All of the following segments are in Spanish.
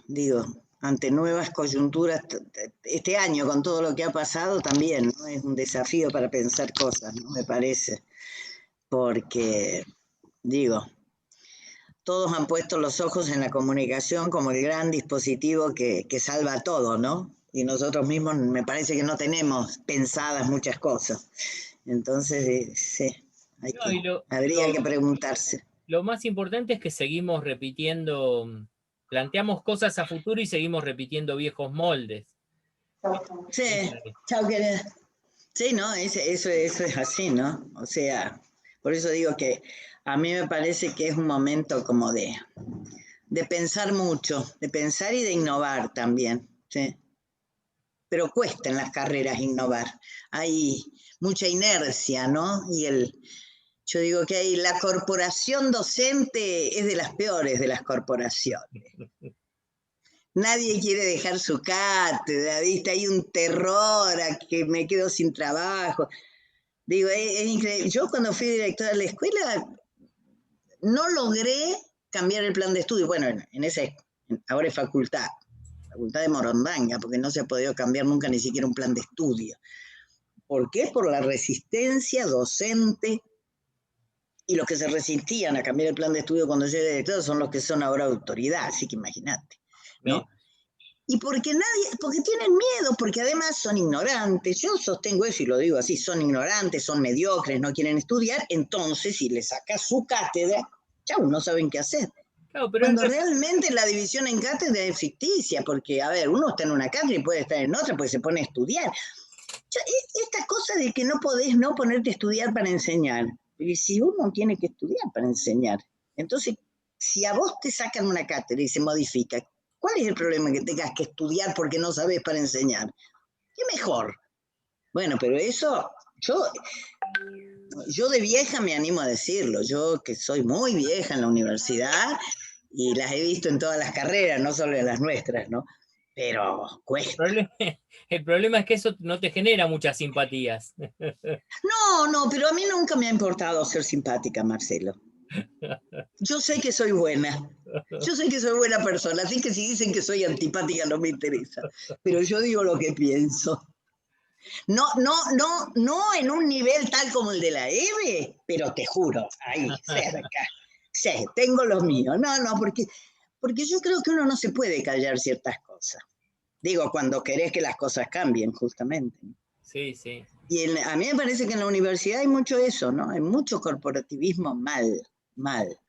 digo, ante nuevas coyunturas, este año con todo lo que ha pasado también, ¿no? Es un desafío para pensar cosas, ¿no? Me parece, porque, digo, todos han puesto los ojos en la comunicación como el gran dispositivo que salva todo, ¿no? Y nosotros mismos me parece que no tenemos pensadas muchas cosas. Entonces, sí, No, y habría que preguntarse. lo más importante es que seguimos repitiendo, planteamos cosas a futuro y seguimos repitiendo viejos moldes. Sí, chao querida. Sí, no, eso es así, ¿no? O sea, por eso digo que a mí me parece que es un momento como de pensar mucho, de pensar y de innovar también, ¿sí? Pero cuesta en las carreras innovar. Hay mucha inercia, ¿no? Yo digo que la corporación docente es de las peores de las corporaciones. Nadie quiere dejar su cátedra, ¿viste? Hay un terror a que me quedo sin trabajo. Digo, es increíble. Yo cuando fui directora de la escuela no logré cambiar el plan de estudio. Bueno, ahora es facultad de Morondanga, porque no se ha podido cambiar nunca ni siquiera un plan de estudio. ¿Por qué? Por la resistencia docente, y los que se resistían a cambiar el plan de estudio cuando yo era director son los que son ahora autoridad, así que imagínate, ¿no? Y porque tienen miedo, porque además son ignorantes. Yo sostengo eso y lo digo así, son ignorantes, son mediocres, no quieren estudiar, entonces si les sacas su cátedra, chau, no saben qué hacer. Claro, pero cuando realmente la división en cátedra es ficticia, porque, a ver, uno está en una cátedra y puede estar en otra, porque se pone a estudiar. Esta cosa de que no podés no ponerte a estudiar para enseñar, y si uno tiene que estudiar para enseñar, entonces, si a vos te sacan una cátedra y se modifica, ¿cuál es el problema que tengas que estudiar porque no sabes para enseñar? ¿Qué mejor? Bueno, pero eso, yo de vieja me animo a decirlo, yo que soy muy vieja en la universidad y las he visto en todas las carreras, no solo en las nuestras, ¿no? Pero cuesta. El problema es que eso no te genera muchas simpatías. No, pero a mí nunca me ha importado ser simpática, Marcelo. Yo sé que soy buena. Yo sé que soy buena persona, así que si dicen que soy antipática no me interesa. Pero yo digo lo que pienso. No en un nivel tal como el de la Eve, pero te juro, ahí, cerca. Sí, tengo los míos. No, porque yo creo que uno no se puede callar ciertas cosas. Digo, cuando querés que las cosas cambien, justamente. Sí, sí. Y a mí me parece que en la universidad hay mucho eso, ¿no? Hay mucho corporativismo mal.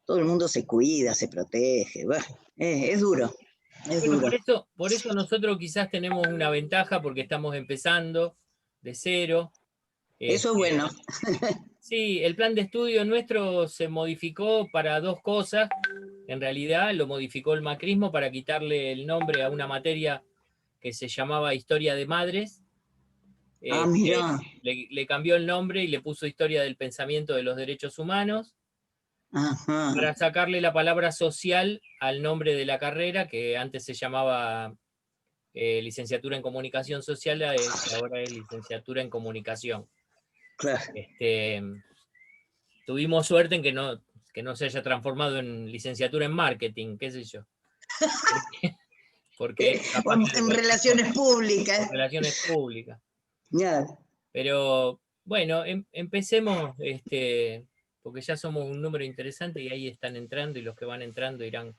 Todo el mundo se cuida, se protege. Bueno, es duro. Bueno, por eso nosotros quizás tenemos una ventaja porque estamos empezando de cero. Eso es bueno. Sí, el plan de estudio nuestro se modificó para dos cosas. En realidad lo modificó el macrismo para quitarle el nombre a una materia que se llamaba Historia de Madres. Mira. Le cambió el nombre y le puso Historia del Pensamiento de los Derechos Humanos. Ajá. Para sacarle la palabra social al nombre de la carrera, que antes se llamaba licenciatura en comunicación social, ahora es licenciatura en comunicación. Claro. Tuvimos suerte en que no se haya transformado en licenciatura en marketing, qué sé yo. Porque en relaciones públicas. En relaciones públicas. Yeah. Pero bueno, empecemos, porque ya somos un número interesante y ahí están entrando y los que van entrando irán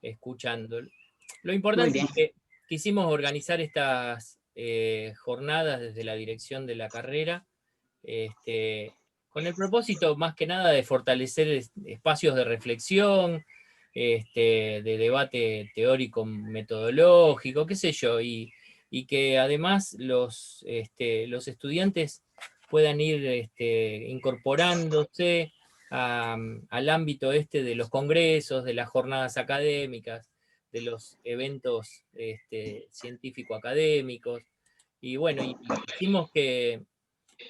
escuchando. Lo importante es que quisimos organizar estas jornadas desde la dirección de la carrera, con el propósito más que nada de fortalecer espacios de reflexión, de debate teórico metodológico, qué sé yo, y que además los estudiantes puedan ir incorporándose al ámbito de los congresos, de las jornadas académicas, de los eventos científico-académicos. Y bueno, hicimos que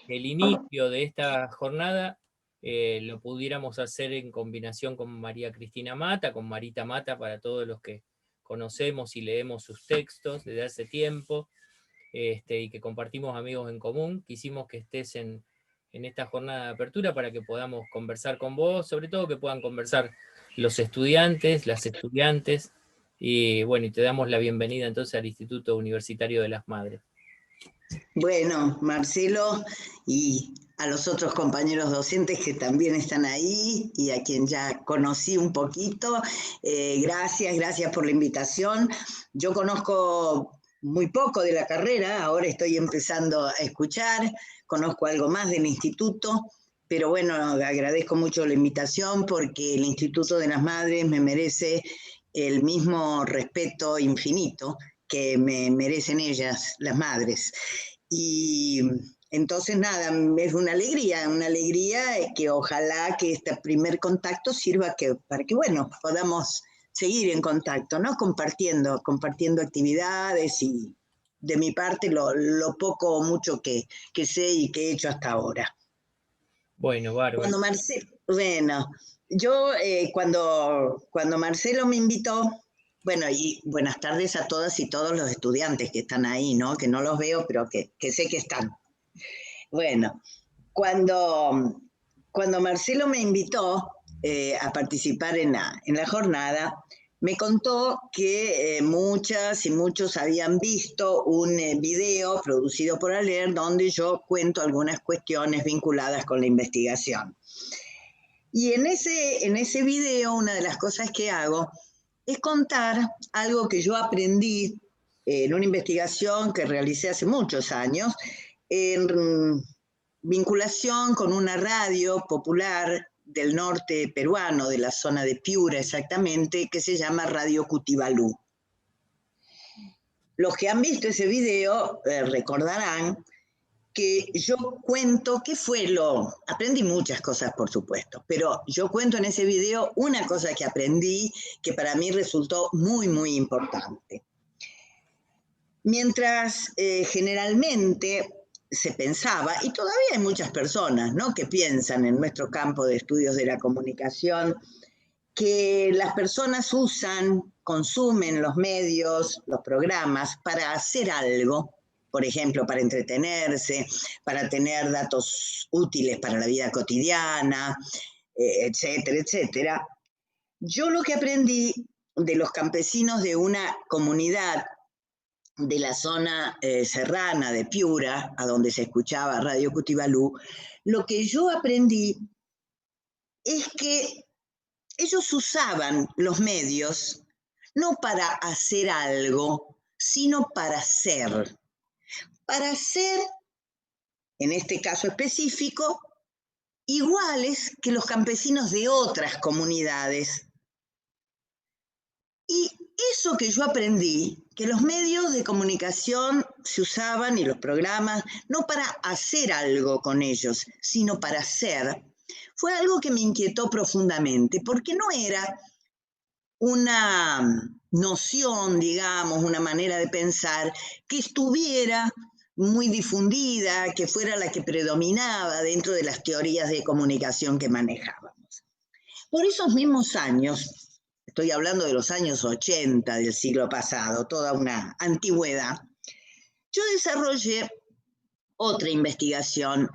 el inicio de esta jornada lo pudiéramos hacer en combinación con María Cristina Mata, con Marita Mata, para todos los que conocemos y leemos sus textos desde hace tiempo, y que compartimos amigos en común. Quisimos que estés en esta jornada de apertura para que podamos conversar con vos, sobre todo que puedan conversar los estudiantes, las estudiantes, Y bueno, y te damos la bienvenida entonces al Instituto Universitario de las Madres. Bueno, Marcelo, y a los otros compañeros docentes que también están ahí y a quien ya conocí un poquito, gracias por la invitación. Yo conozco muy poco de la carrera, ahora estoy empezando a escuchar, conozco algo más del instituto, pero bueno, agradezco mucho la invitación porque el Instituto de las Madres me merece el mismo respeto infinito que me merecen ellas, las madres. Y entonces, nada, es una alegría que ojalá que este primer contacto sirva para que, bueno, podamos seguir en contacto, ¿no? Compartiendo actividades y de mi parte lo poco o mucho que sé y que he hecho hasta ahora. Bueno, bárbaro. Bueno, yo cuando Marcelo me invitó, bueno, y buenas tardes a todas y todos los estudiantes que están ahí, ¿no? Que no los veo, pero que sé que están. Bueno, cuando Marcelo me invitó a participar en la jornada, me contó que muchas y muchos habían visto un video producido por Aler donde yo cuento algunas cuestiones vinculadas con la investigación. Y en ese video, una de las cosas que hago es contar algo que yo aprendí en una investigación que realicé hace muchos años, en vinculación con una radio popular del norte peruano, de la zona de Piura exactamente, que se llama Radio Cutibalú. Los que han visto ese video recordarán que yo cuento aprendí muchas cosas por supuesto, pero yo cuento en ese video una cosa que aprendí que para mí resultó muy, muy importante. Mientras generalmente se pensaba, y todavía hay muchas personas, ¿no?, que piensan en nuestro campo de estudios de la comunicación, que las personas consumen los medios, los programas para hacer algo, por ejemplo, para entretenerse, para tener datos útiles para la vida cotidiana, etcétera, etcétera. Yo lo que aprendí de los campesinos de una comunidad de la zona serrana de Piura, a donde se escuchaba Radio Cutibalú, lo que yo aprendí es que ellos usaban los medios no para hacer algo, sino para ser. Para ser, en este caso específico, iguales que los campesinos de otras comunidades. Y eso que yo aprendí, que los medios de comunicación se usaban y los programas no para hacer algo con ellos, sino para ser, fue algo que me inquietó profundamente, porque no era una noción, digamos, una manera de pensar que estuviera muy difundida, que fuera la que predominaba dentro de las teorías de comunicación que manejábamos. Por esos mismos años, estoy hablando de los años 80 del siglo pasado, toda una antigüedad, yo desarrollé otra investigación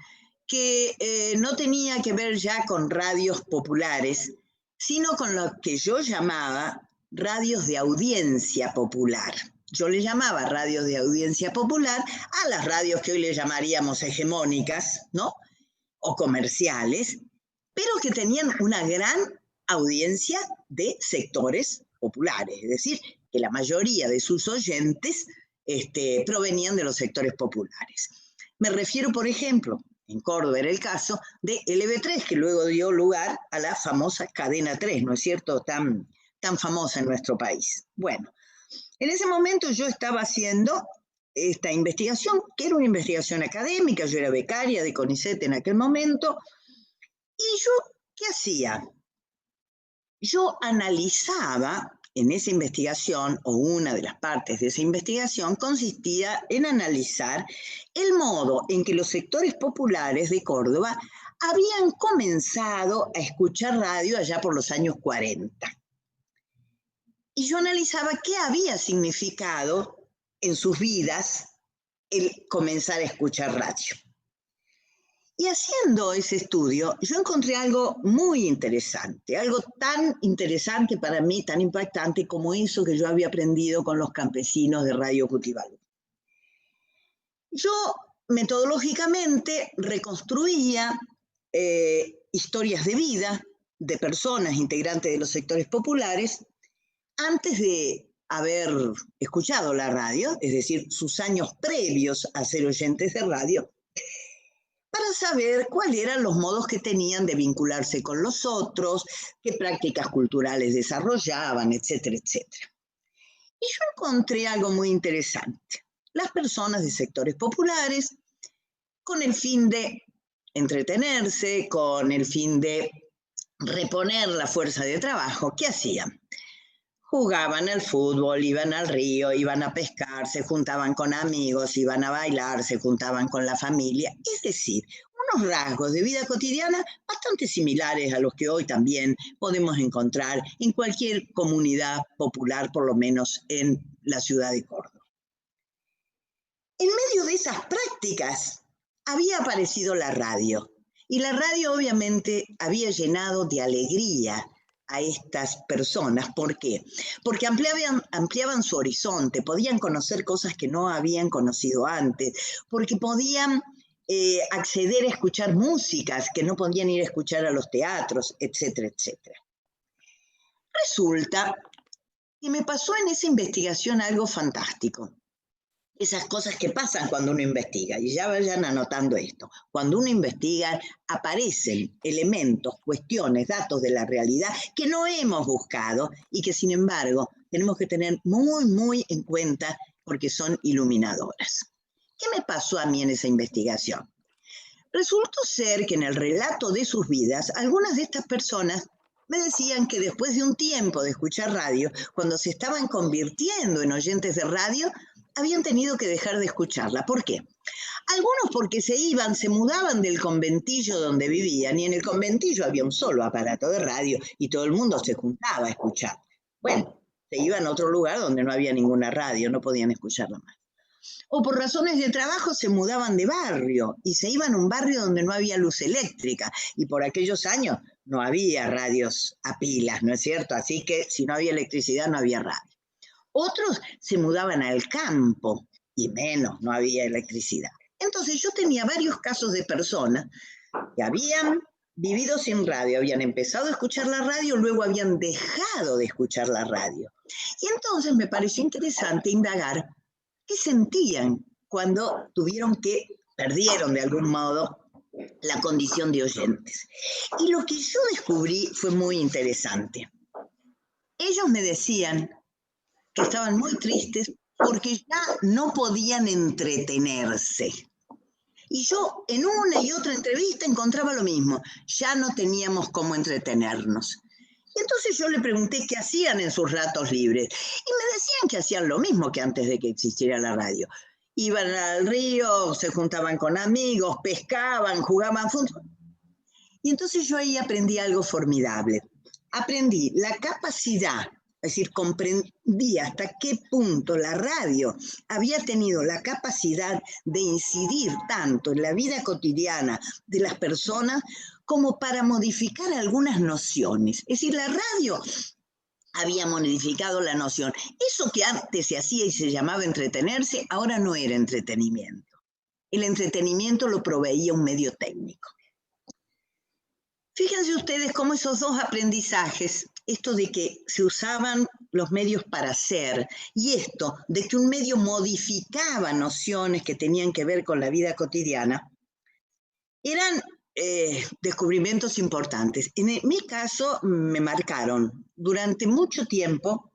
que no tenía que ver ya con radios populares, sino con lo que yo llamaba radios de audiencia popular. Yo le llamaba radios de audiencia popular a las radios que hoy le llamaríamos hegemónicas, ¿no?, o comerciales, pero que tenían una gran audiencia de sectores populares, es decir, que la mayoría de sus oyentes provenían de los sectores populares. Me refiero, por ejemplo, en Córdoba era el caso de LB3, que luego dio lugar a la famosa Cadena 3, ¿no es cierto?, tan famosa en nuestro país. Bueno, en ese momento yo estaba haciendo esta investigación, que era una investigación académica, yo era becaria de CONICET en aquel momento, y yo, ¿qué hacía? Yo analizaba en esa investigación, o una de las partes de esa investigación, consistía en analizar el modo en que los sectores populares de Córdoba habían comenzado a escuchar radio allá por los años 40. Y yo analizaba qué había significado en sus vidas el comenzar a escuchar radio. Y haciendo ese estudio, yo encontré algo muy interesante, algo tan interesante para mí, tan impactante como eso que yo había aprendido con los campesinos de Radio Cutibalú. Yo metodológicamente reconstruía historias de vida de personas integrantes de los sectores populares antes de haber escuchado la radio, es decir, sus años previos a ser oyentes de radio, para saber cuáles eran los modos que tenían de vincularse con los otros, qué prácticas culturales desarrollaban, etcétera, etcétera. Y yo encontré algo muy interesante. Las personas de sectores populares, con el fin de entretenerse, con el fin de reponer la fuerza de trabajo, ¿qué hacían? Jugaban al fútbol, iban al río, iban a pescar, se juntaban con amigos, iban a bailar, se juntaban con la familia. Es decir, unos rasgos de vida cotidiana bastante similares a los que hoy también podemos encontrar en cualquier comunidad popular, por lo menos en la ciudad de Córdoba. En medio de esas prácticas había aparecido la radio, y la radio obviamente había llenado de alegría a estas personas. ¿Por qué? Porque ampliaban su horizonte, podían conocer cosas que no habían conocido antes, porque podían acceder a escuchar músicas que no podían ir a escuchar a los teatros, etcétera, etcétera. Resulta que me pasó en esa investigación algo fantástico. Esas cosas que pasan cuando uno investiga, y ya vayan anotando esto. Cuando uno investiga, aparecen elementos, cuestiones, datos de la realidad que no hemos buscado y que, sin embargo, tenemos que tener muy, muy en cuenta porque son iluminadoras. ¿Qué me pasó a mí en esa investigación? Resultó ser que en el relato de sus vidas, algunas de estas personas me decían que después de un tiempo de escuchar radio, cuando se estaban convirtiendo en oyentes de radio, habían tenido que dejar de escucharla. ¿Por qué? Algunos porque se mudaban del conventillo donde vivían, y en el conventillo había un solo aparato de radio y todo el mundo se juntaba a escuchar. Bueno, se iban a otro lugar donde no había ninguna radio, no podían escucharla más. O por razones de trabajo se mudaban de barrio y se iban a un barrio donde no había luz eléctrica, y por aquellos años no había radios a pilas, ¿no es cierto? Así que si no había electricidad no había radio. Otros se mudaban al campo y menos, no había electricidad. Entonces yo tenía varios casos de personas que habían vivido sin radio, habían empezado a escuchar la radio, luego habían dejado de escuchar la radio. Y entonces me pareció interesante indagar qué sentían cuando perdieron de algún modo la condición de oyentes. Y lo que yo descubrí fue muy interesante. Ellos me decían que estaban muy tristes porque ya no podían entretenerse. Y yo en una y otra entrevista encontraba lo mismo, ya no teníamos cómo entretenernos. Y entonces yo le pregunté qué hacían en sus ratos libres, y me decían que hacían lo mismo que antes de que existiera la radio. Iban al río, se juntaban con amigos, pescaban, jugaban fútbol. Y entonces yo ahí aprendí algo formidable. Aprendí la capacidad, es decir, comprendí hasta qué punto la radio había tenido la capacidad de incidir tanto en la vida cotidiana de las personas como para modificar algunas nociones. Es decir, la radio había modificado la noción. Eso que antes se hacía y se llamaba entretenerse, ahora no era entretenimiento. El entretenimiento lo proveía un medio técnico. Fíjense ustedes cómo esos dos aprendizajes, esto de que se usaban los medios para hacer y esto de que un medio modificaba nociones que tenían que ver con la vida cotidiana, eran descubrimientos importantes. En mi caso me marcaron durante mucho tiempo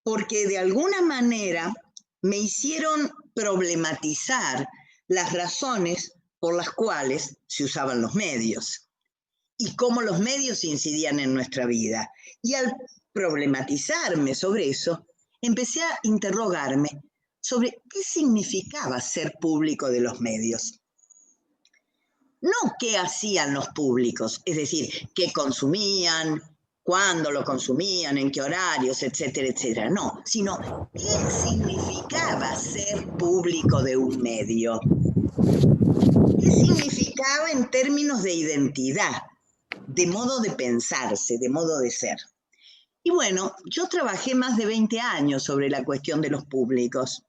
porque de alguna manera me hicieron problematizar las razones por las cuales se usaban los medios y cómo los medios incidían en nuestra vida. Y al problematizarme sobre eso, empecé a interrogarme sobre qué significaba ser público de los medios. No qué hacían los públicos, es decir, qué consumían, cuándo lo consumían, en qué horarios, etcétera, etcétera. No, sino qué significaba ser público de un medio. ¿Qué significaba en términos de identidad, de modo de pensarse, de modo de ser? Y bueno, yo trabajé más de 20 años sobre la cuestión de los públicos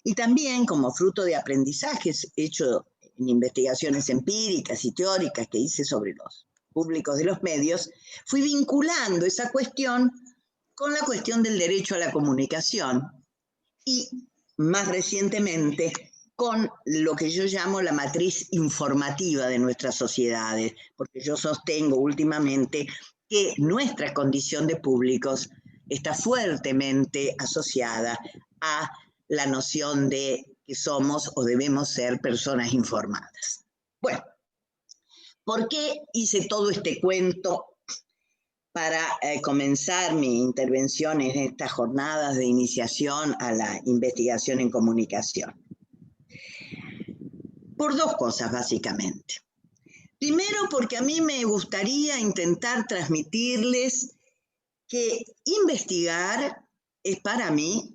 y también como fruto de aprendizajes hechos en investigaciones empíricas y teóricas que hice sobre los públicos de los medios, fui vinculando esa cuestión con la cuestión del derecho a la comunicación y más recientemente con lo que yo llamo la matriz informativa de nuestras sociedades, porque yo sostengo últimamente que nuestra condición de públicos está fuertemente asociada a la noción de que somos o debemos ser personas informadas. Bueno, ¿por qué hice todo este cuento para comenzar mi intervención en estas jornadas de iniciación a la investigación en comunicación? Por dos cosas, básicamente. Primero, porque a mí me gustaría intentar transmitirles que investigar es para mí,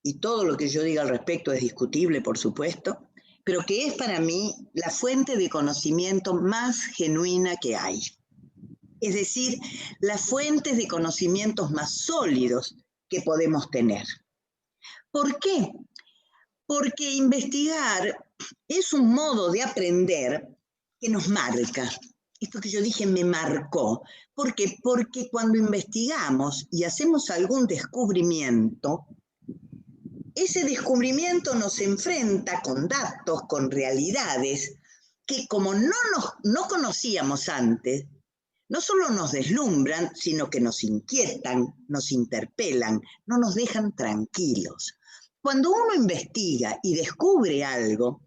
y todo lo que yo diga al respecto es discutible, por supuesto, pero que es para mí la fuente de conocimiento más genuina que hay. Es decir, las fuentes de conocimientos más sólidos que podemos tener. ¿Por qué? Porque investigar es un modo de aprender que nos marca. Esto que yo dije me marcó. ¿Por qué? Porque cuando investigamos y hacemos algún descubrimiento, ese descubrimiento nos enfrenta con datos, con realidades, que como no conocíamos antes, no solo nos deslumbran, sino que nos inquietan, nos interpelan, no nos dejan tranquilos. Cuando uno investiga y descubre algo,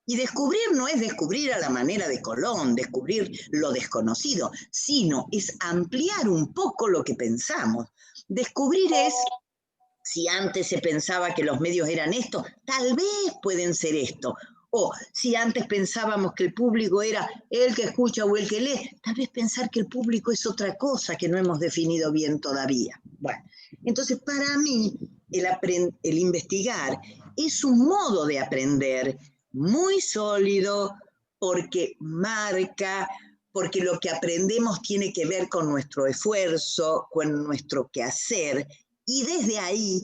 y descubrir no es descubrir a la manera de Colón, descubrir lo desconocido, sino es ampliar un poco lo que pensamos. Descubrir es, si antes se pensaba que los medios eran esto, tal vez pueden ser esto. O si antes pensábamos que el público era el que escucha o el que lee, tal vez pensar que el público es otra cosa que no hemos definido bien todavía. Bueno, entonces para mí el investigar es un modo de aprender muy sólido porque marca, porque lo que aprendemos tiene que ver con nuestro esfuerzo, con nuestro quehacer, y desde ahí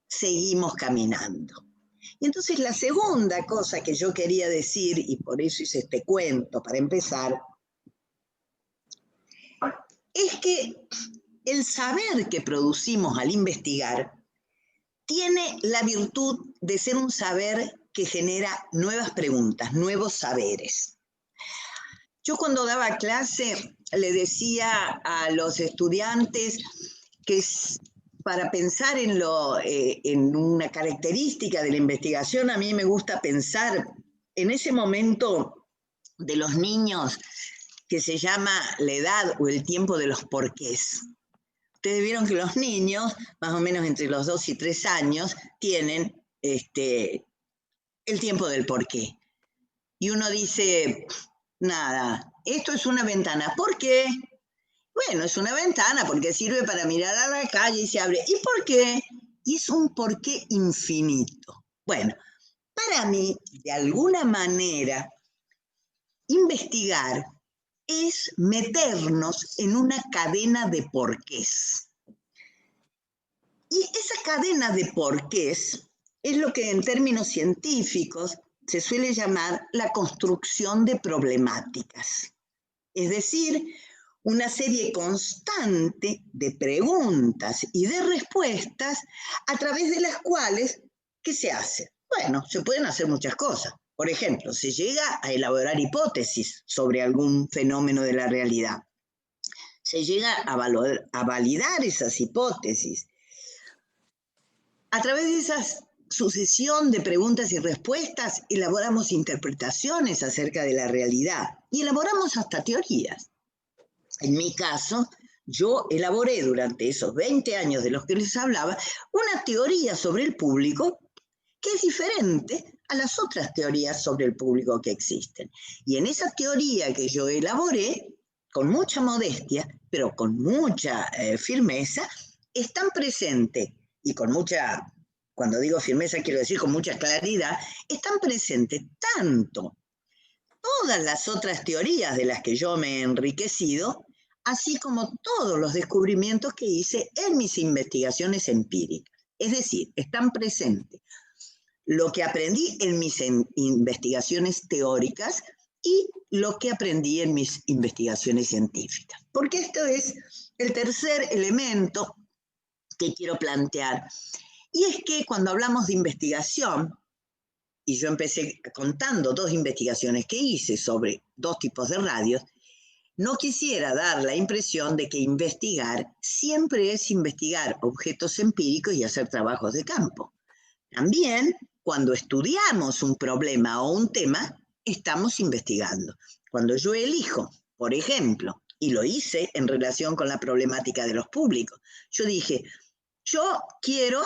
seguimos caminando. Y entonces la segunda cosa que yo quería decir, y por eso hice este cuento para empezar, es que el saber que producimos al investigar tiene la virtud de ser un saber que genera nuevas preguntas, nuevos saberes. Yo cuando daba clase le decía a los estudiantes que para pensar en una característica de la investigación, a mí me gusta pensar en ese momento de los niños que se llama la edad o el tiempo de los porqués. Ustedes vieron que los niños, más o menos entre los 2 y 3 años, tienen el tiempo del porqué. Y uno dice, nada, esto es una ventana. ¿Por qué? Bueno, es una ventana porque sirve para mirar a la calle y se abre. ¿Y por qué? Y es un porqué infinito. Bueno, para mí, de alguna manera, investigar es meternos en una cadena de porqués. Y esa cadena de porqués es lo que en términos científicos se suele llamar la construcción de problemáticas. Es decir, una serie constante de preguntas y de respuestas a través de las cuales, ¿qué se hace? Bueno, se pueden hacer muchas cosas. Por ejemplo, se llega a elaborar hipótesis sobre algún fenómeno de la realidad. Se llega a validar esas hipótesis. A través de esa sucesión de preguntas y respuestas, elaboramos interpretaciones acerca de la realidad y elaboramos hasta teorías. En mi caso, yo elaboré durante esos 20 años de los que les hablaba una teoría sobre el público que es diferente a las otras teorías sobre el público que existen. Y en esa teoría que yo elaboré, con mucha modestia, pero con mucha firmeza, están presentes, y con mucha, cuando digo firmeza quiero decir con mucha claridad, están presentes tanto todas las otras teorías de las que yo me he enriquecido, así como todos los descubrimientos que hice en mis investigaciones empíricas. Es decir, están presentes lo que aprendí en mis investigaciones teóricas y lo que aprendí en mis investigaciones científicas. Porque esto es el tercer elemento que quiero plantear. Y es que cuando hablamos de investigación, y yo empecé contando 2 investigaciones que hice sobre 2 tipos de radios, no quisiera dar la impresión de que investigar siempre es investigar objetos empíricos y hacer trabajos de campo. También, cuando estudiamos un problema o un tema, estamos investigando. Cuando yo elijo, por ejemplo, y lo hice en relación con la problemática de los públicos, yo dije, yo quiero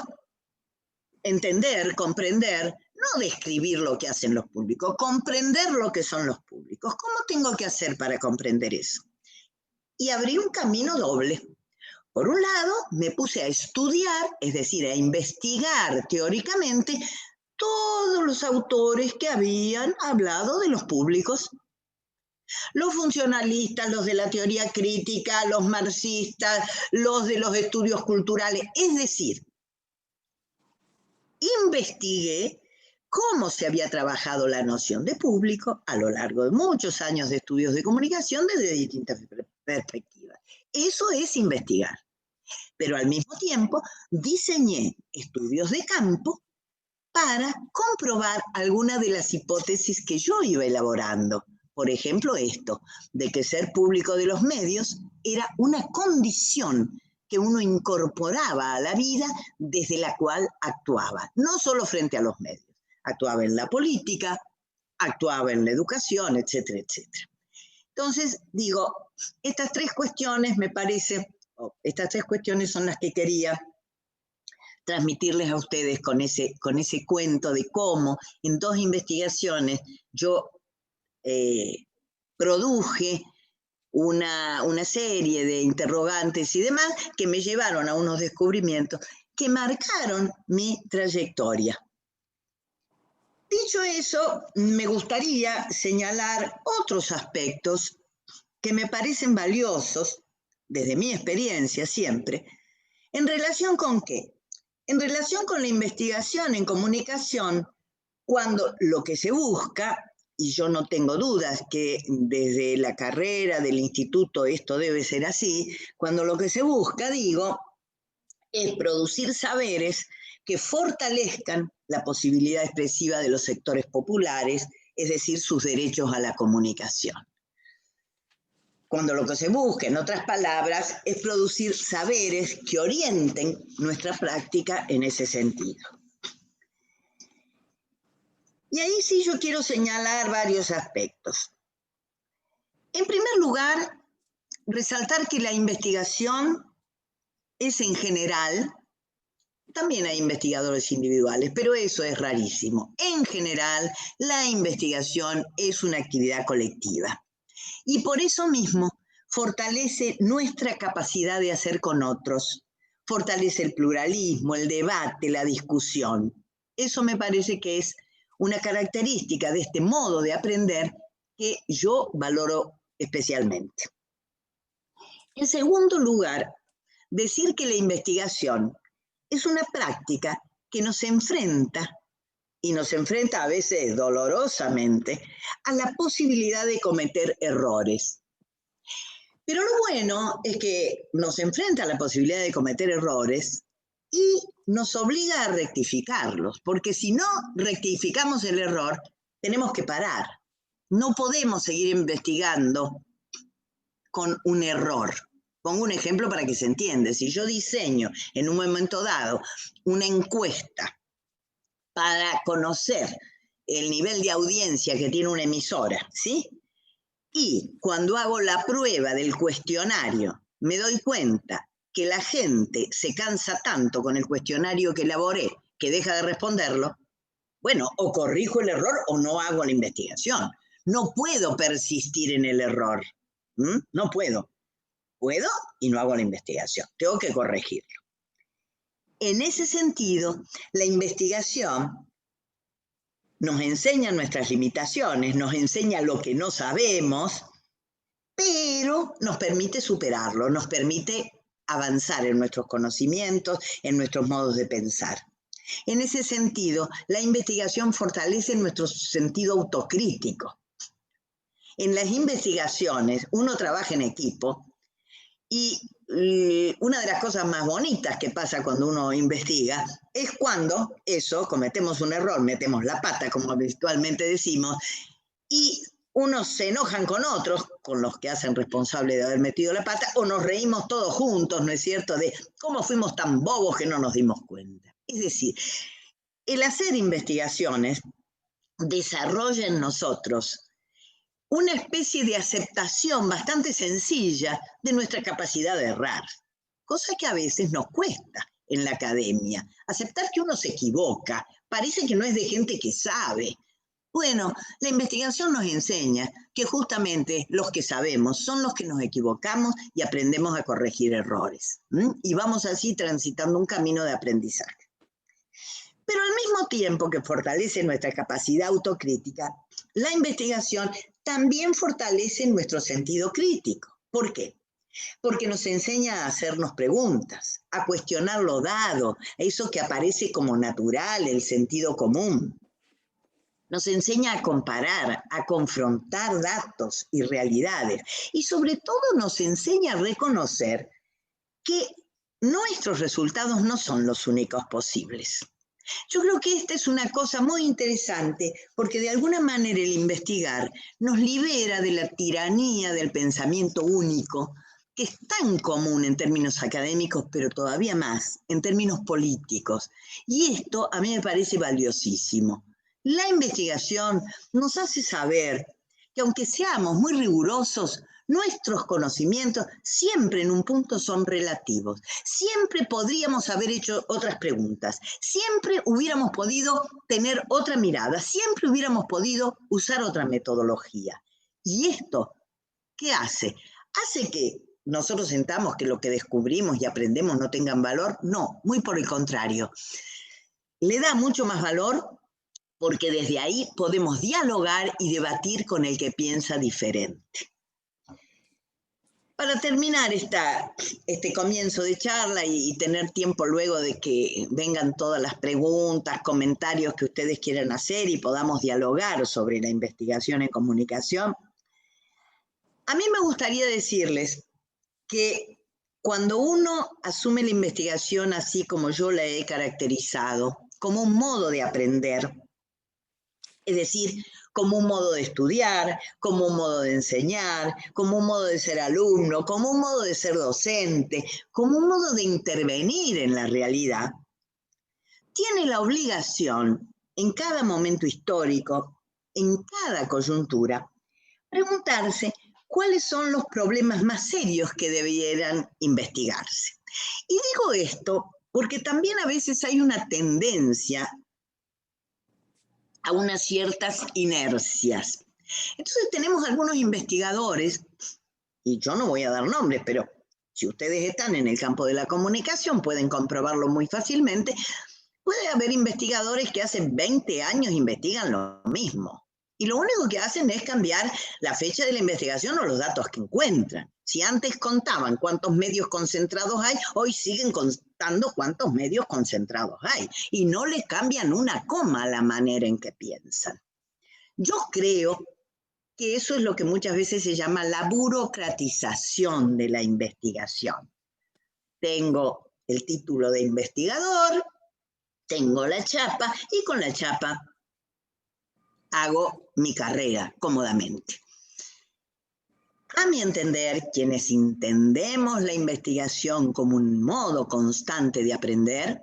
entender, comprender, no describir lo que hacen los públicos, comprender lo que son los públicos. ¿Cómo tengo que hacer para comprender eso? Y abrí un camino doble. Por un lado, me puse a estudiar, es decir, a investigar teóricamente todos los autores que habían hablado de los públicos. Los funcionalistas, los de la teoría crítica, los marxistas, los de los estudios culturales. Es decir, investigué cómo se había trabajado la noción de público a lo largo de muchos años de estudios de comunicación desde distintas perspectivas. Eso es investigar. Pero al mismo tiempo diseñé estudios de campo para comprobar algunas de las hipótesis que yo iba elaborando. Por ejemplo, esto, de que ser público de los medios era una condición que uno incorporaba a la vida desde la cual actuaba, no solo frente a los medios, actuaba en la política, actuaba en la educación, etcétera, etcétera. Entonces, digo, estas 3 cuestiones me parece, estas 3 cuestiones son las que quería transmitirles a ustedes con ese cuento de cómo en 2 investigaciones yo produje una serie de interrogantes y demás que me llevaron a unos descubrimientos que marcaron mi trayectoria. Dicho eso, me gustaría señalar otros aspectos que me parecen valiosos, desde mi experiencia siempre, ¿en relación con qué? En relación con la investigación en comunicación, cuando lo que se busca, y yo no tengo dudas que desde la carrera del instituto esto debe ser así, cuando lo que se busca, digo, es producir saberes que fortalezcan la posibilidad expresiva de los sectores populares, es decir, sus derechos a la comunicación. Cuando lo que se busca, en otras palabras, es producir saberes que orienten nuestra práctica en ese sentido. Y ahí sí yo quiero señalar varios aspectos. En primer lugar, resaltar que la investigación es en general, también hay investigadores individuales, pero eso es rarísimo. En general, la investigación es una actividad colectiva. Y por eso mismo fortalece nuestra capacidad de hacer con otros, fortalece el pluralismo, el debate, la discusión. Eso me parece que es una característica de este modo de aprender que yo valoro especialmente. En segundo lugar, decir que la investigación es una práctica que nos enfrenta, y nos enfrenta a veces dolorosamente, a la posibilidad de cometer errores. Pero lo bueno es que nos enfrenta a la posibilidad de cometer errores y nos obliga a rectificarlos, porque si no rectificamos el error, tenemos que parar. No podemos seguir investigando con un error. Pongo un ejemplo para que se entienda. Si yo diseño en un momento dado una encuesta para conocer el nivel de audiencia que tiene una emisora, ¿sí? Y cuando hago la prueba del cuestionario, me doy cuenta que la gente se cansa tanto con el cuestionario que elaboré que deja de responderlo, bueno, o corrijo el error o no hago la investigación. No puedo persistir en el error. No puedo. Puedo y no hago la investigación. Tengo que corregirlo. En ese sentido, la investigación nos enseña nuestras limitaciones, nos enseña lo que no sabemos, pero nos permite superarlo, nos permite avanzar en nuestros conocimientos, en nuestros modos de pensar. En ese sentido, la investigación fortalece nuestro sentido autocrítico. En las investigaciones uno trabaja en equipo y una de las cosas más bonitas que pasa cuando uno investiga es cuando cometemos un error, metemos la pata, como habitualmente decimos, y unos se enojan con otros, con los que hacen responsable de haber metido la pata, o nos reímos todos juntos, ¿no es cierto?, de cómo fuimos tan bobos que no nos dimos cuenta. Es decir, el hacer investigaciones desarrolla en nosotros una especie de aceptación bastante sencilla de nuestra capacidad de errar, cosa que a veces nos cuesta en la academia. Aceptar que uno se equivoca, parece que no es de gente que sabe. Bueno, la investigación nos enseña que justamente los que sabemos son los que nos equivocamos y aprendemos a corregir errores. Y vamos así transitando un camino de aprendizaje. Pero al mismo tiempo que fortalece nuestra capacidad autocrítica, la investigación también fortalece nuestro sentido crítico. ¿Por qué? Porque nos enseña a hacernos preguntas, a cuestionar lo dado, eso que aparece como natural, el sentido común. Nos enseña a comparar, a confrontar datos y realidades. Y sobre todo nos enseña a reconocer que nuestros resultados no son los únicos posibles. Yo creo que esta es una cosa muy interesante porque de alguna manera el investigar nos libera de la tiranía del pensamiento único que es tan común en términos académicos, pero todavía más en términos políticos. Y esto a mí me parece valiosísimo. La investigación nos hace saber que aunque seamos muy rigurosos, nuestros conocimientos siempre en un punto son relativos. Siempre podríamos haber hecho otras preguntas. Siempre hubiéramos podido tener otra mirada. Siempre hubiéramos podido usar otra metodología. ¿Y esto qué hace? ¿Hace que nosotros sentamos que lo que descubrimos y aprendemos no tengan valor? No, muy por el contrario. Le da mucho más valor porque desde ahí podemos dialogar y debatir con el que piensa diferente. Para terminar este comienzo de charla y tener tiempo luego de que vengan todas las preguntas, comentarios que ustedes quieran hacer y podamos dialogar sobre la investigación en comunicación, a mí me gustaría decirles que cuando uno asume la investigación así como yo la he caracterizado, como un modo de aprender, es decir, como un modo de estudiar, como un modo de enseñar, como un modo de ser alumno, como un modo de ser docente, como un modo de intervenir en la realidad, tiene la obligación en cada momento histórico, en cada coyuntura, preguntarse cuáles son los problemas más serios que debieran investigarse. Y digo esto porque también a veces hay una tendencia a unas ciertas inercias. Entonces tenemos algunos investigadores, y yo no voy a dar nombres, pero si ustedes están en el campo de la comunicación pueden comprobarlo muy fácilmente, puede haber investigadores que hace 20 años investigan lo mismo. Y lo único que hacen es cambiar la fecha de la investigación o los datos que encuentran. Si antes contaban cuántos medios concentrados hay, hoy siguen contando cuántos medios concentrados hay. Y no le cambian una coma a la manera en que piensan. Yo creo que eso es lo que muchas veces se llama la burocratización de la investigación. Tengo el título de investigador, tengo la chapa y con la chapa hago mi carrera cómodamente. A mi entender, quienes entendemos la investigación como un modo constante de aprender,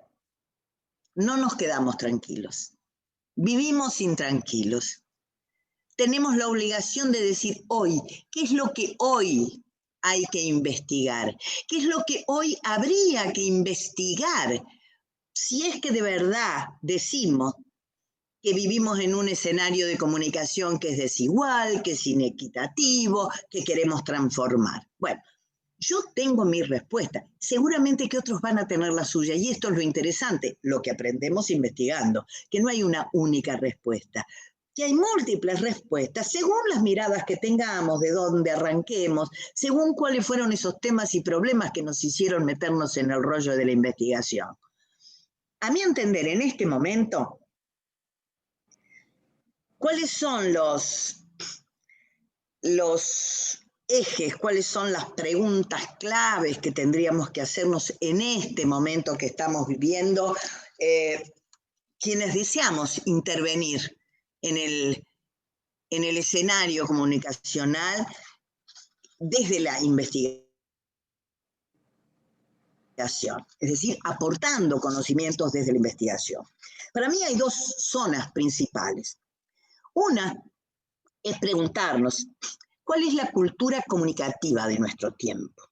no nos quedamos tranquilos. Vivimos intranquilos. Tenemos la obligación de decir hoy, ¿qué es lo que hoy hay que investigar? ¿Qué es lo que hoy habría que investigar? Si es que de verdad decimos que vivimos en un escenario de comunicación que es desigual, que es inequitativo, que queremos transformar. Bueno, Yo tengo mi respuesta, seguramente que otros van a tener la suya, y esto es lo interesante, lo que aprendemos investigando, que no hay una única respuesta, que hay múltiples respuestas, según las miradas que tengamos, de dónde arranquemos, según cuáles fueron esos temas y problemas que nos hicieron meternos en el rollo de la investigación. A mi entender, en este momento, ¿cuáles son los ejes, cuáles son las preguntas claves que tendríamos que hacernos en este momento que estamos viviendo, quienes deseamos intervenir en el escenario comunicacional desde la investigación? Es decir, aportando conocimientos desde la investigación. Para mí hay dos zonas principales. Una es preguntarnos, ¿cuál es la cultura comunicativa de nuestro tiempo?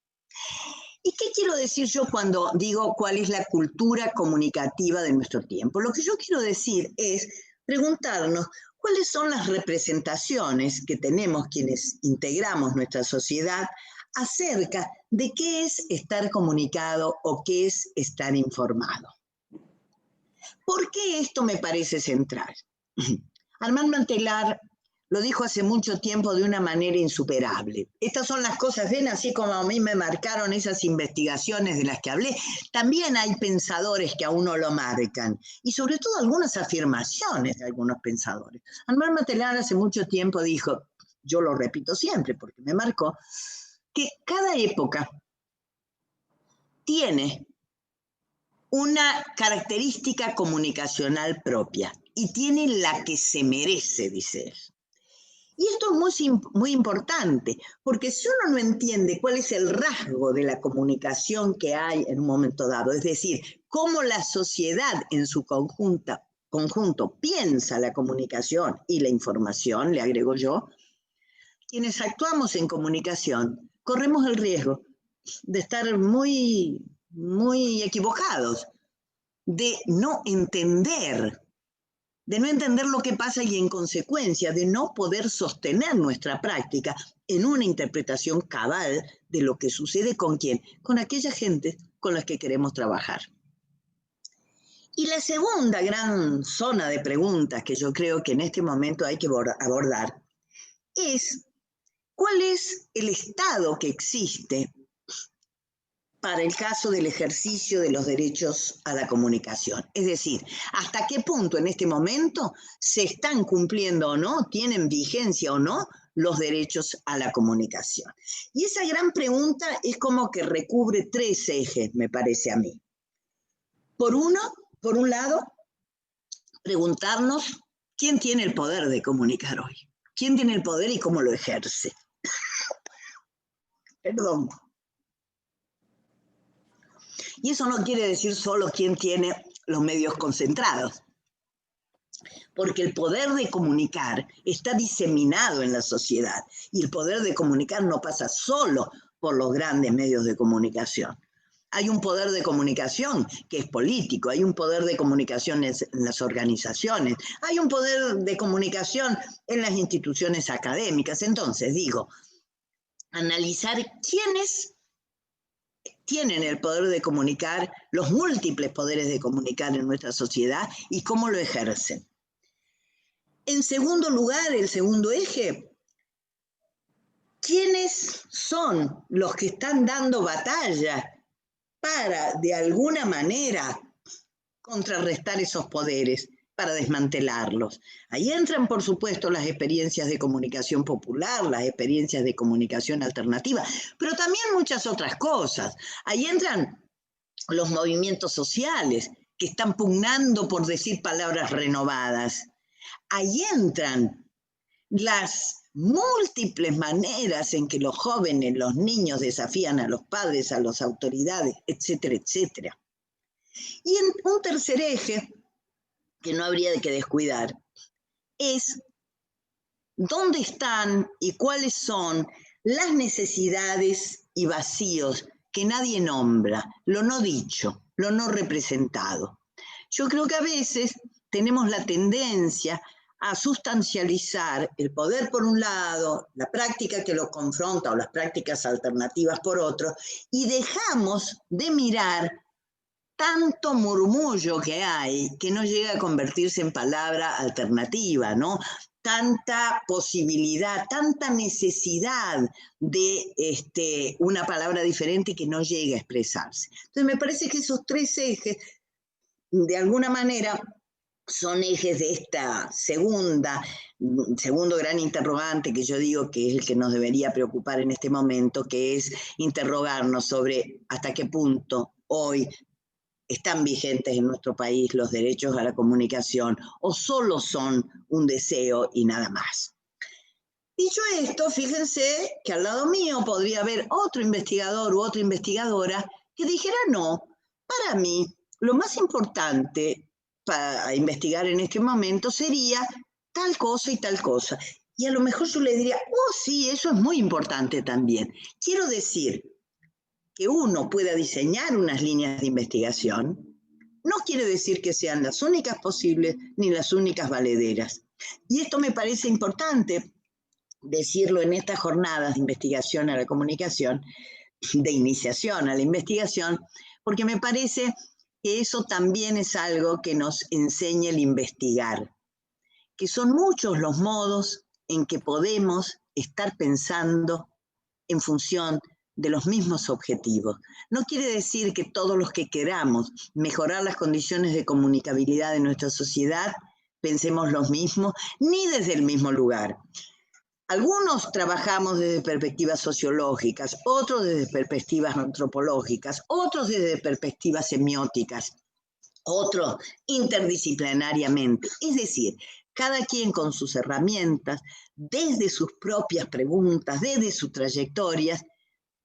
¿Y qué quiero decir yo cuando digo cuál es la cultura comunicativa de nuestro tiempo? Lo que yo quiero decir es preguntarnos cuáles son las representaciones que tenemos quienes integramos nuestra sociedad acerca de qué es estar comunicado o qué es estar informado. ¿Por qué esto me parece central? Armand Mantelar lo dijo hace mucho tiempo de una manera insuperable. Estas son las cosas, ven, así como a mí me marcaron esas investigaciones de las que hablé, también hay pensadores que a uno lo marcan, y sobre todo algunas afirmaciones de algunos pensadores. Armand Mantelar hace mucho tiempo dijo, yo lo repito siempre porque me marcó, que cada época tiene una característica comunicacional propia y tiene la que se merece, dice él. Y esto es muy importante, porque si uno no entiende cuál es el rasgo de la comunicación que hay en un momento dado, es decir, cómo la sociedad en su conjunto piensa la comunicación y la información, le agrego yo, quienes actuamos en comunicación corremos el riesgo de estar muy equivocados, de no entender lo que pasa y en consecuencia de no poder sostener nuestra práctica en una interpretación cabal de lo que sucede con quién, con aquella gente con la que queremos trabajar. Y la segunda gran zona de preguntas que yo creo que en este momento hay que abordar es ¿cuál es el estado que existe para el caso del ejercicio de los derechos a la comunicación? Es decir, ¿hasta qué punto en este momento se están cumpliendo o no, tienen vigencia o no, los derechos a la comunicación? Y esa gran pregunta es como que recubre tres ejes, me parece a mí. Por un lado, preguntarnos quién tiene el poder de comunicar hoy, quién tiene el poder y cómo lo ejerce. Perdón. Y eso no quiere decir solo quién tiene los medios concentrados, porque el poder de comunicar está diseminado en la sociedad y el poder de comunicar no pasa solo por los grandes medios de comunicación. Hay un poder de comunicación que es político, hay un poder de comunicación en las organizaciones, hay un poder de comunicación en las instituciones académicas. Entonces, digo, analizar quiénes tienen el poder de comunicar, los múltiples poderes de comunicar en nuestra sociedad y cómo lo ejercen. En segundo lugar, el segundo eje, ¿quiénes son los que están dando batalla para, de alguna manera, contrarrestar esos poderes, para desmantelarlos? Ahí entran, por supuesto, las experiencias de comunicación popular, las experiencias de comunicación alternativa, pero también muchas otras cosas. Ahí entran los movimientos sociales que están pugnando por decir palabras renovadas. Ahí entran las múltiples maneras en que los jóvenes, los niños desafían a los padres, a las autoridades, etcétera, etcétera. Y en un tercer eje, que no habría de que descuidar, es dónde están y cuáles son las necesidades y vacíos que nadie nombra, lo no dicho, lo no representado. Yo creo que a veces tenemos la tendencia a sustancializar el poder por un lado, la práctica que lo confronta o las prácticas alternativas por otro, y dejamos de mirar tanto murmullo que hay que no llega a convertirse en palabra alternativa, ¿no? Tanta posibilidad, tanta necesidad de una palabra diferente que no llega a expresarse. Entonces me parece que esos tres ejes, de alguna manera, son ejes de esta segundo gran interrogante que yo digo que es el que nos debería preocupar en este momento, que es interrogarnos sobre hasta qué punto hoy están vigentes en nuestro país los derechos a la comunicación o solo son un deseo y nada más. Dicho esto, fíjense que al lado mío podría haber otro investigador u otra investigadora que dijera no, para mí lo más importante para investigar en este momento sería tal cosa y tal cosa. Y a lo mejor yo le diría, oh sí, eso es muy importante también. Quiero decir, que uno pueda diseñar unas líneas de investigación, no quiere decir que sean las únicas posibles ni las únicas valederas. Y esto me parece importante decirlo en estas jornadas de investigación a la comunicación, de iniciación a la investigación, porque me parece que eso también es algo que nos enseña el investigar, que son muchos los modos en que podemos estar pensando en función de los mismos objetivos. No quiere decir que todos los que queramos mejorar las condiciones de comunicabilidad de nuestra sociedad pensemos lo mismo, ni desde el mismo lugar. Algunos trabajamos desde perspectivas sociológicas, otros desde perspectivas antropológicas, otros desde perspectivas semióticas, otros interdisciplinariamente. Es decir, cada quien con sus herramientas, desde sus propias preguntas, desde sus trayectorias,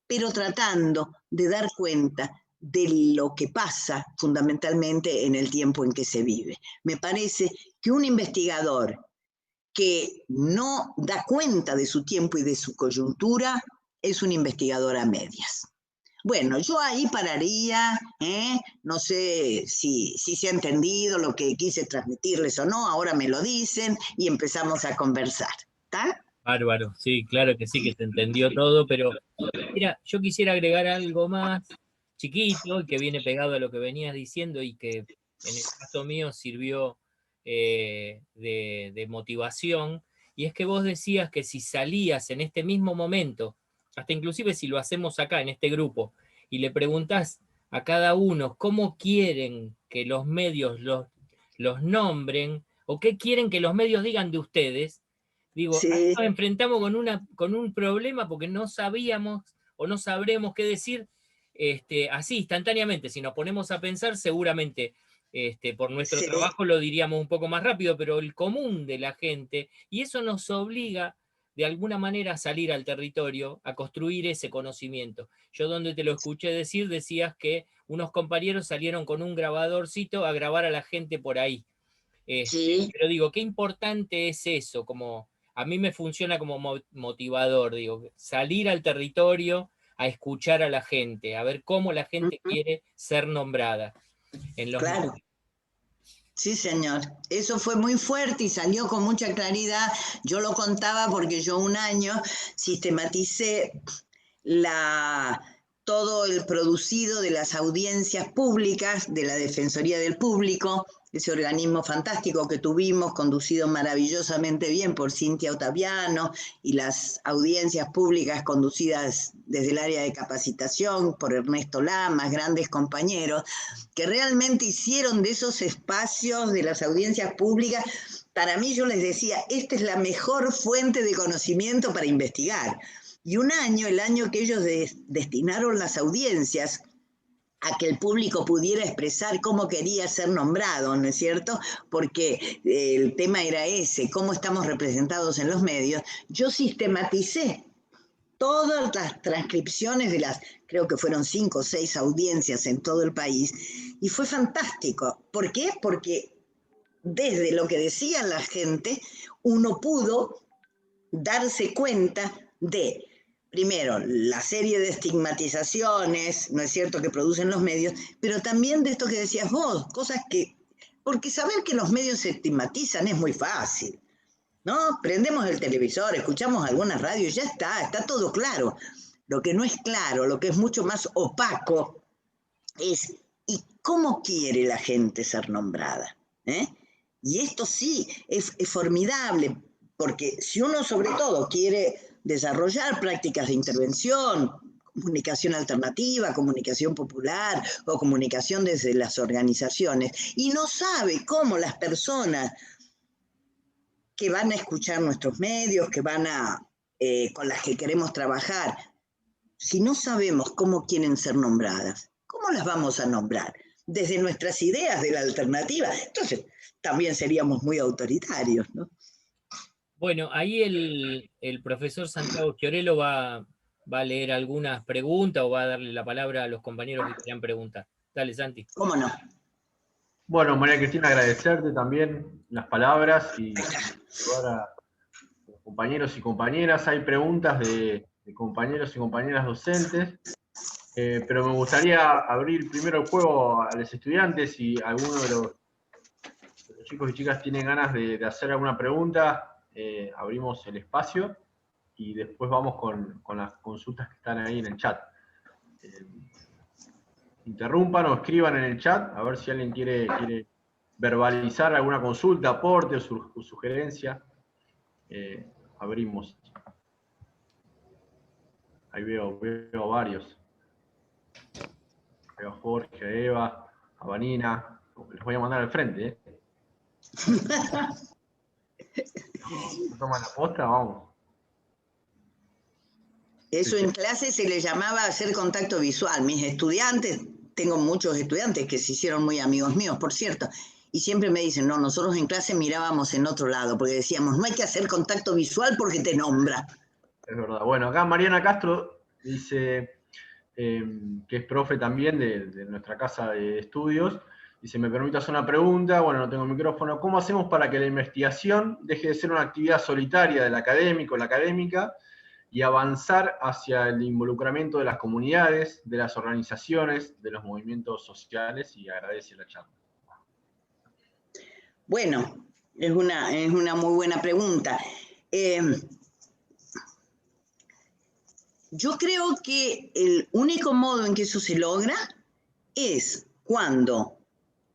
pero tratando de dar cuenta de lo que pasa fundamentalmente en el tiempo en que se vive. Me parece que un investigador que no da cuenta de su tiempo y de su coyuntura es un investigador a medias. Bueno, yo ahí pararía, no sé si se ha entendido lo que quise transmitirles o no, ahora me lo dicen y empezamos a conversar. ¿Está? Bárbaro, sí, claro que sí, que se entendió todo, pero mira, yo quisiera agregar algo más chiquito y que viene pegado a lo que venías diciendo y que en el caso mío sirvió de motivación, y es que vos decías que si salías en este mismo momento, hasta inclusive si lo hacemos acá en este grupo, y le preguntás a cada uno cómo quieren que los medios los nombren, o qué quieren que los medios digan de ustedes, digo, Sí. ahí nos enfrentamos con un problema porque no sabíamos o no sabremos qué decir así instantáneamente. Si nos ponemos a pensar, seguramente por nuestro Sí. trabajo lo diríamos un poco más rápido, pero el común de la gente, y eso nos obliga de alguna manera a salir al territorio, a construir ese conocimiento. Yo donde te lo escuché decir, decías que unos compañeros salieron con un grabadorcito a grabar a la gente por ahí. Sí. Pero digo, qué importante es eso, como a mí me funciona como motivador, digo, salir al territorio a escuchar a la gente, a ver cómo la gente quiere ser nombrada en los Claro. medios. Sí, señor. Eso fue muy fuerte y salió con mucha claridad. Yo lo contaba porque yo un año sistematicé todo el producido de las audiencias públicas de la Defensoría del Público, ese organismo fantástico que tuvimos, conducido maravillosamente bien por Cintia Ottaviano, y las audiencias públicas conducidas desde el área de capacitación por Ernesto Lamas, grandes compañeros, que realmente hicieron de esos espacios de las audiencias públicas, para mí yo les decía, esta es la mejor fuente de conocimiento para investigar. Y un año, el año que ellos destinaron las audiencias a que el público pudiera expresar cómo quería ser nombrado, ¿no es cierto? Porque el tema era ese, cómo estamos representados en los medios. Yo sistematicé todas las transcripciones de las, creo que fueron 5 o 6 audiencias en todo el país, y fue fantástico. ¿Por qué? Porque desde lo que decía la gente, uno pudo darse cuenta de, primero, la serie de estigmatizaciones, ¿no es cierto?, que producen los medios, pero también de esto que decías vos, cosas que, porque saber que los medios se estigmatizan es muy fácil. ¿no? Prendemos el televisor, escuchamos algunas radios, ya está todo claro. Lo que no es claro, lo que es mucho más opaco, es ¿y cómo quiere la gente ser nombrada? Y esto sí es formidable, porque si uno sobre todo quiere desarrollar prácticas de intervención, comunicación alternativa, comunicación popular o comunicación desde las organizaciones, y no sabe cómo las personas que van a escuchar nuestros medios, que van con las que queremos trabajar, si no sabemos cómo quieren ser nombradas, ¿cómo las vamos a nombrar? Desde nuestras ideas de la alternativa. Entonces, también seríamos muy autoritarios, ¿no? Bueno, ahí el profesor Santiago Schiorello va a leer algunas preguntas o va a darle la palabra a los compañeros que quieran preguntar. Dale, Santi. ¿Cómo no? Bueno, María Cristina, agradecerte también las palabras y saludar a los compañeros y compañeras. Hay preguntas de compañeros y compañeras docentes, pero me gustaría abrir primero el juego a los estudiantes. Si alguno de los chicos y chicas tienen ganas de hacer alguna pregunta, abrimos el espacio y después vamos con las consultas que están ahí en el chat. Interrumpan o escriban en el chat, a ver si alguien quiere verbalizar alguna consulta, aporte o sugerencia. Abrimos. Ahí veo varios. Veo a Jorge, a Eva, a Vanina. Les voy a mandar al frente, ¿No toman la posta? Vamos. Eso en clase se le llamaba hacer contacto visual. Mis estudiantes, tengo muchos estudiantes que se hicieron muy amigos míos, por cierto, y siempre me dicen, no, nosotros en clase mirábamos en otro lado, porque decíamos, no hay que hacer contacto visual porque te nombra. Es verdad. Bueno, acá Mariana Castro dice que es profe también de nuestra casa de estudios. Dice, me permite hacer una pregunta, bueno, no tengo micrófono. ¿Cómo hacemos para que la investigación deje de ser una actividad solitaria del académico, la académica, y avanzar hacia el involucramiento de las comunidades, de las organizaciones, de los movimientos sociales? Y agradece la charla. Bueno, es una muy buena pregunta. Yo creo que el único modo en que eso se logra es cuando,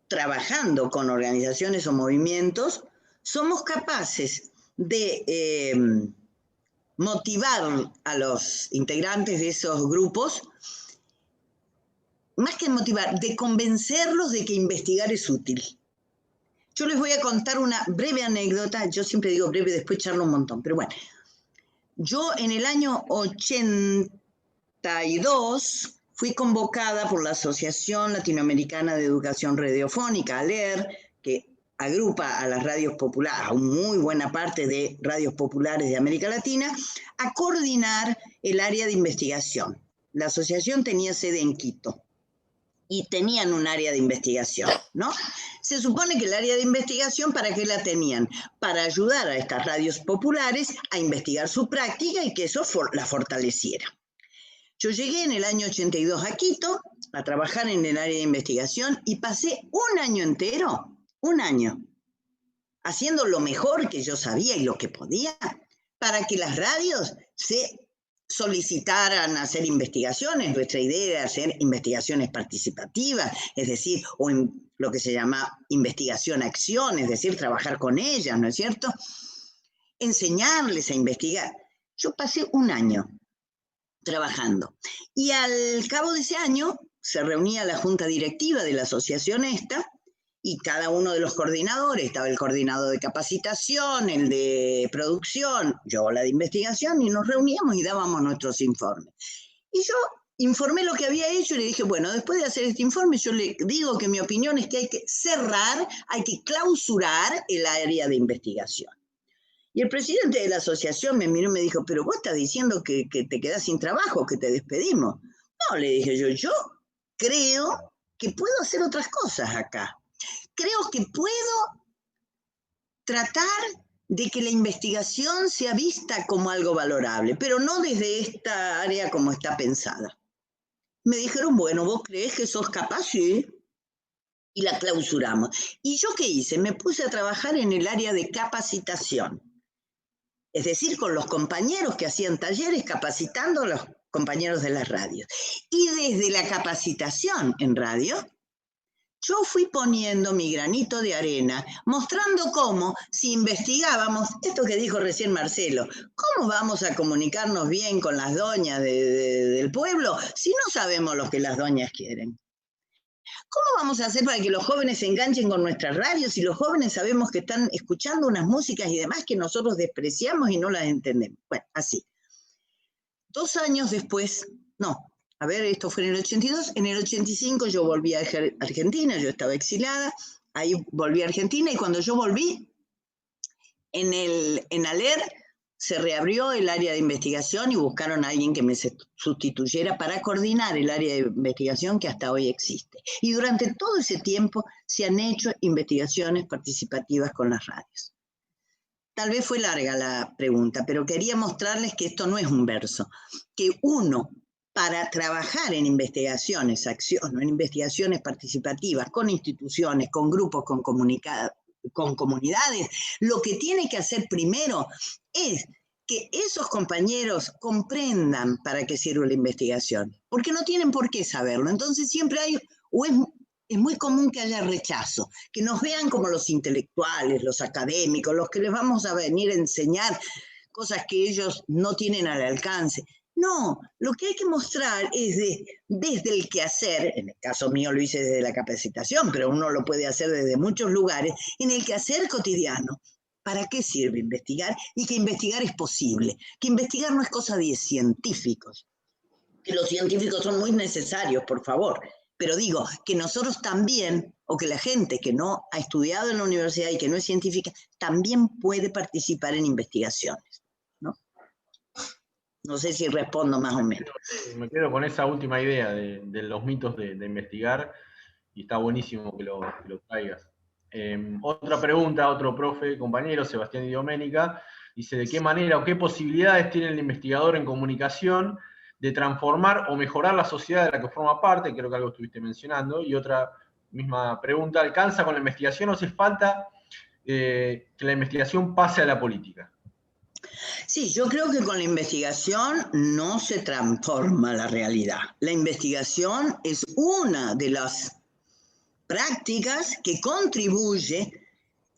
trabajando con organizaciones o movimientos, somos capaces de motivar a los integrantes de esos grupos, más que motivar, de convencerlos de que investigar es útil. Yo les voy a contar una breve anécdota, yo siempre digo breve, después charlo un montón, pero bueno. Yo en el año 82 fui convocada por la Asociación Latinoamericana de Educación Radiofónica, ALER, que agrupa a las radios populares, a una muy buena parte de radios populares de América Latina, a coordinar el área de investigación. La asociación tenía sede en Quito y tenían un área de investigación, ¿no? Se supone que el área de investigación, ¿para qué la tenían? Para ayudar a estas radios populares a investigar su práctica y que eso la fortaleciera. Yo llegué en el año 82 a Quito a trabajar en el área de investigación y pasé un año entero, haciendo lo mejor que yo sabía y lo que podía para que las radios se solicitaran hacer investigaciones. Nuestra idea era hacer investigaciones participativas, es decir, o en lo que se llama investigación-acción, es decir, trabajar con ellas, ¿no es cierto? Enseñarles a investigar. Yo pasé un año trabajando. Y al cabo de ese año se reunía la junta directiva de la asociación esta, y cada uno de los coordinadores, estaba el coordinador de capacitación, el de producción, yo la de investigación, y nos reuníamos y dábamos nuestros informes. Y yo informé lo que había hecho y le dije, bueno, después de hacer este informe, yo le digo que mi opinión es que hay que cerrar, hay que clausurar el área de investigación. Y el presidente de la asociación me miró y me dijo, pero vos estás diciendo que te quedás sin trabajo, que te despedimos. No, le dije yo creo que puedo hacer otras cosas acá. Creo que puedo tratar de que la investigación sea vista como algo valorable, pero no desde esta área como está pensada. Me dijeron, bueno, ¿vos creés que sos capaz? Sí. Y la clausuramos. ¿Y yo qué hice? Me puse a trabajar en el área de capacitación. es decir, con los compañeros que hacían talleres capacitando a los compañeros de las radios. Y desde la capacitación en radio, yo fui poniendo mi granito de arena, mostrando cómo, si investigábamos, esto que dijo recién Marcelo, ¿cómo vamos a comunicarnos bien con las doñas del pueblo si no sabemos lo que las doñas quieren? ¿Cómo vamos a hacer para que los jóvenes se enganchen con nuestras radios si los jóvenes sabemos que están escuchando unas músicas y demás que nosotros despreciamos y no las entendemos? Bueno, así. 2 años después, no, a ver, esto fue en el 82, en el 85 yo volví a Argentina, yo estaba exilada, ahí volví a Argentina y cuando yo volví, en ALER se reabrió el área de investigación y buscaron a alguien que me sustituyera para coordinar el área de investigación que hasta hoy existe. Y durante todo ese tiempo se han hecho investigaciones participativas con las radios. Tal vez fue larga la pregunta, pero quería mostrarles que esto no es un verso, que uno, para trabajar en investigaciones, en investigaciones participativas, con instituciones, con grupos, con comunidades, lo que tiene que hacer primero es que esos compañeros comprendan para qué sirve la investigación, porque no tienen por qué saberlo. Entonces siempre hay, o es muy común que haya rechazo, que nos vean como los intelectuales, los académicos, los que les vamos a venir a enseñar cosas que ellos no tienen al alcance. No, lo que hay que mostrar es desde el quehacer, en el caso mío lo hice desde la capacitación, pero uno lo puede hacer desde muchos lugares, en el quehacer cotidiano. ¿Para qué sirve investigar? Y que investigar es posible, que investigar no es cosa de científicos, que los científicos son muy necesarios, por favor, pero digo que nosotros también, o que la gente que no ha estudiado en la universidad y que no es científica, también puede participar en investigaciones, ¿no? No sé si respondo más o menos. Me quedo con esa última idea de los mitos de investigar, y está buenísimo que lo traigas. Otra pregunta, otro profe, compañero, Sebastián Di Domenica, dice, ¿de qué manera o qué posibilidades tiene el investigador en comunicación de transformar o mejorar la sociedad de la que forma parte? Creo que algo estuviste mencionando. Y otra misma pregunta, ¿alcanza con la investigación o hace falta que la investigación pase a la política? Sí, yo creo que con la investigación no se transforma la realidad. La investigación es una de las prácticas que contribuye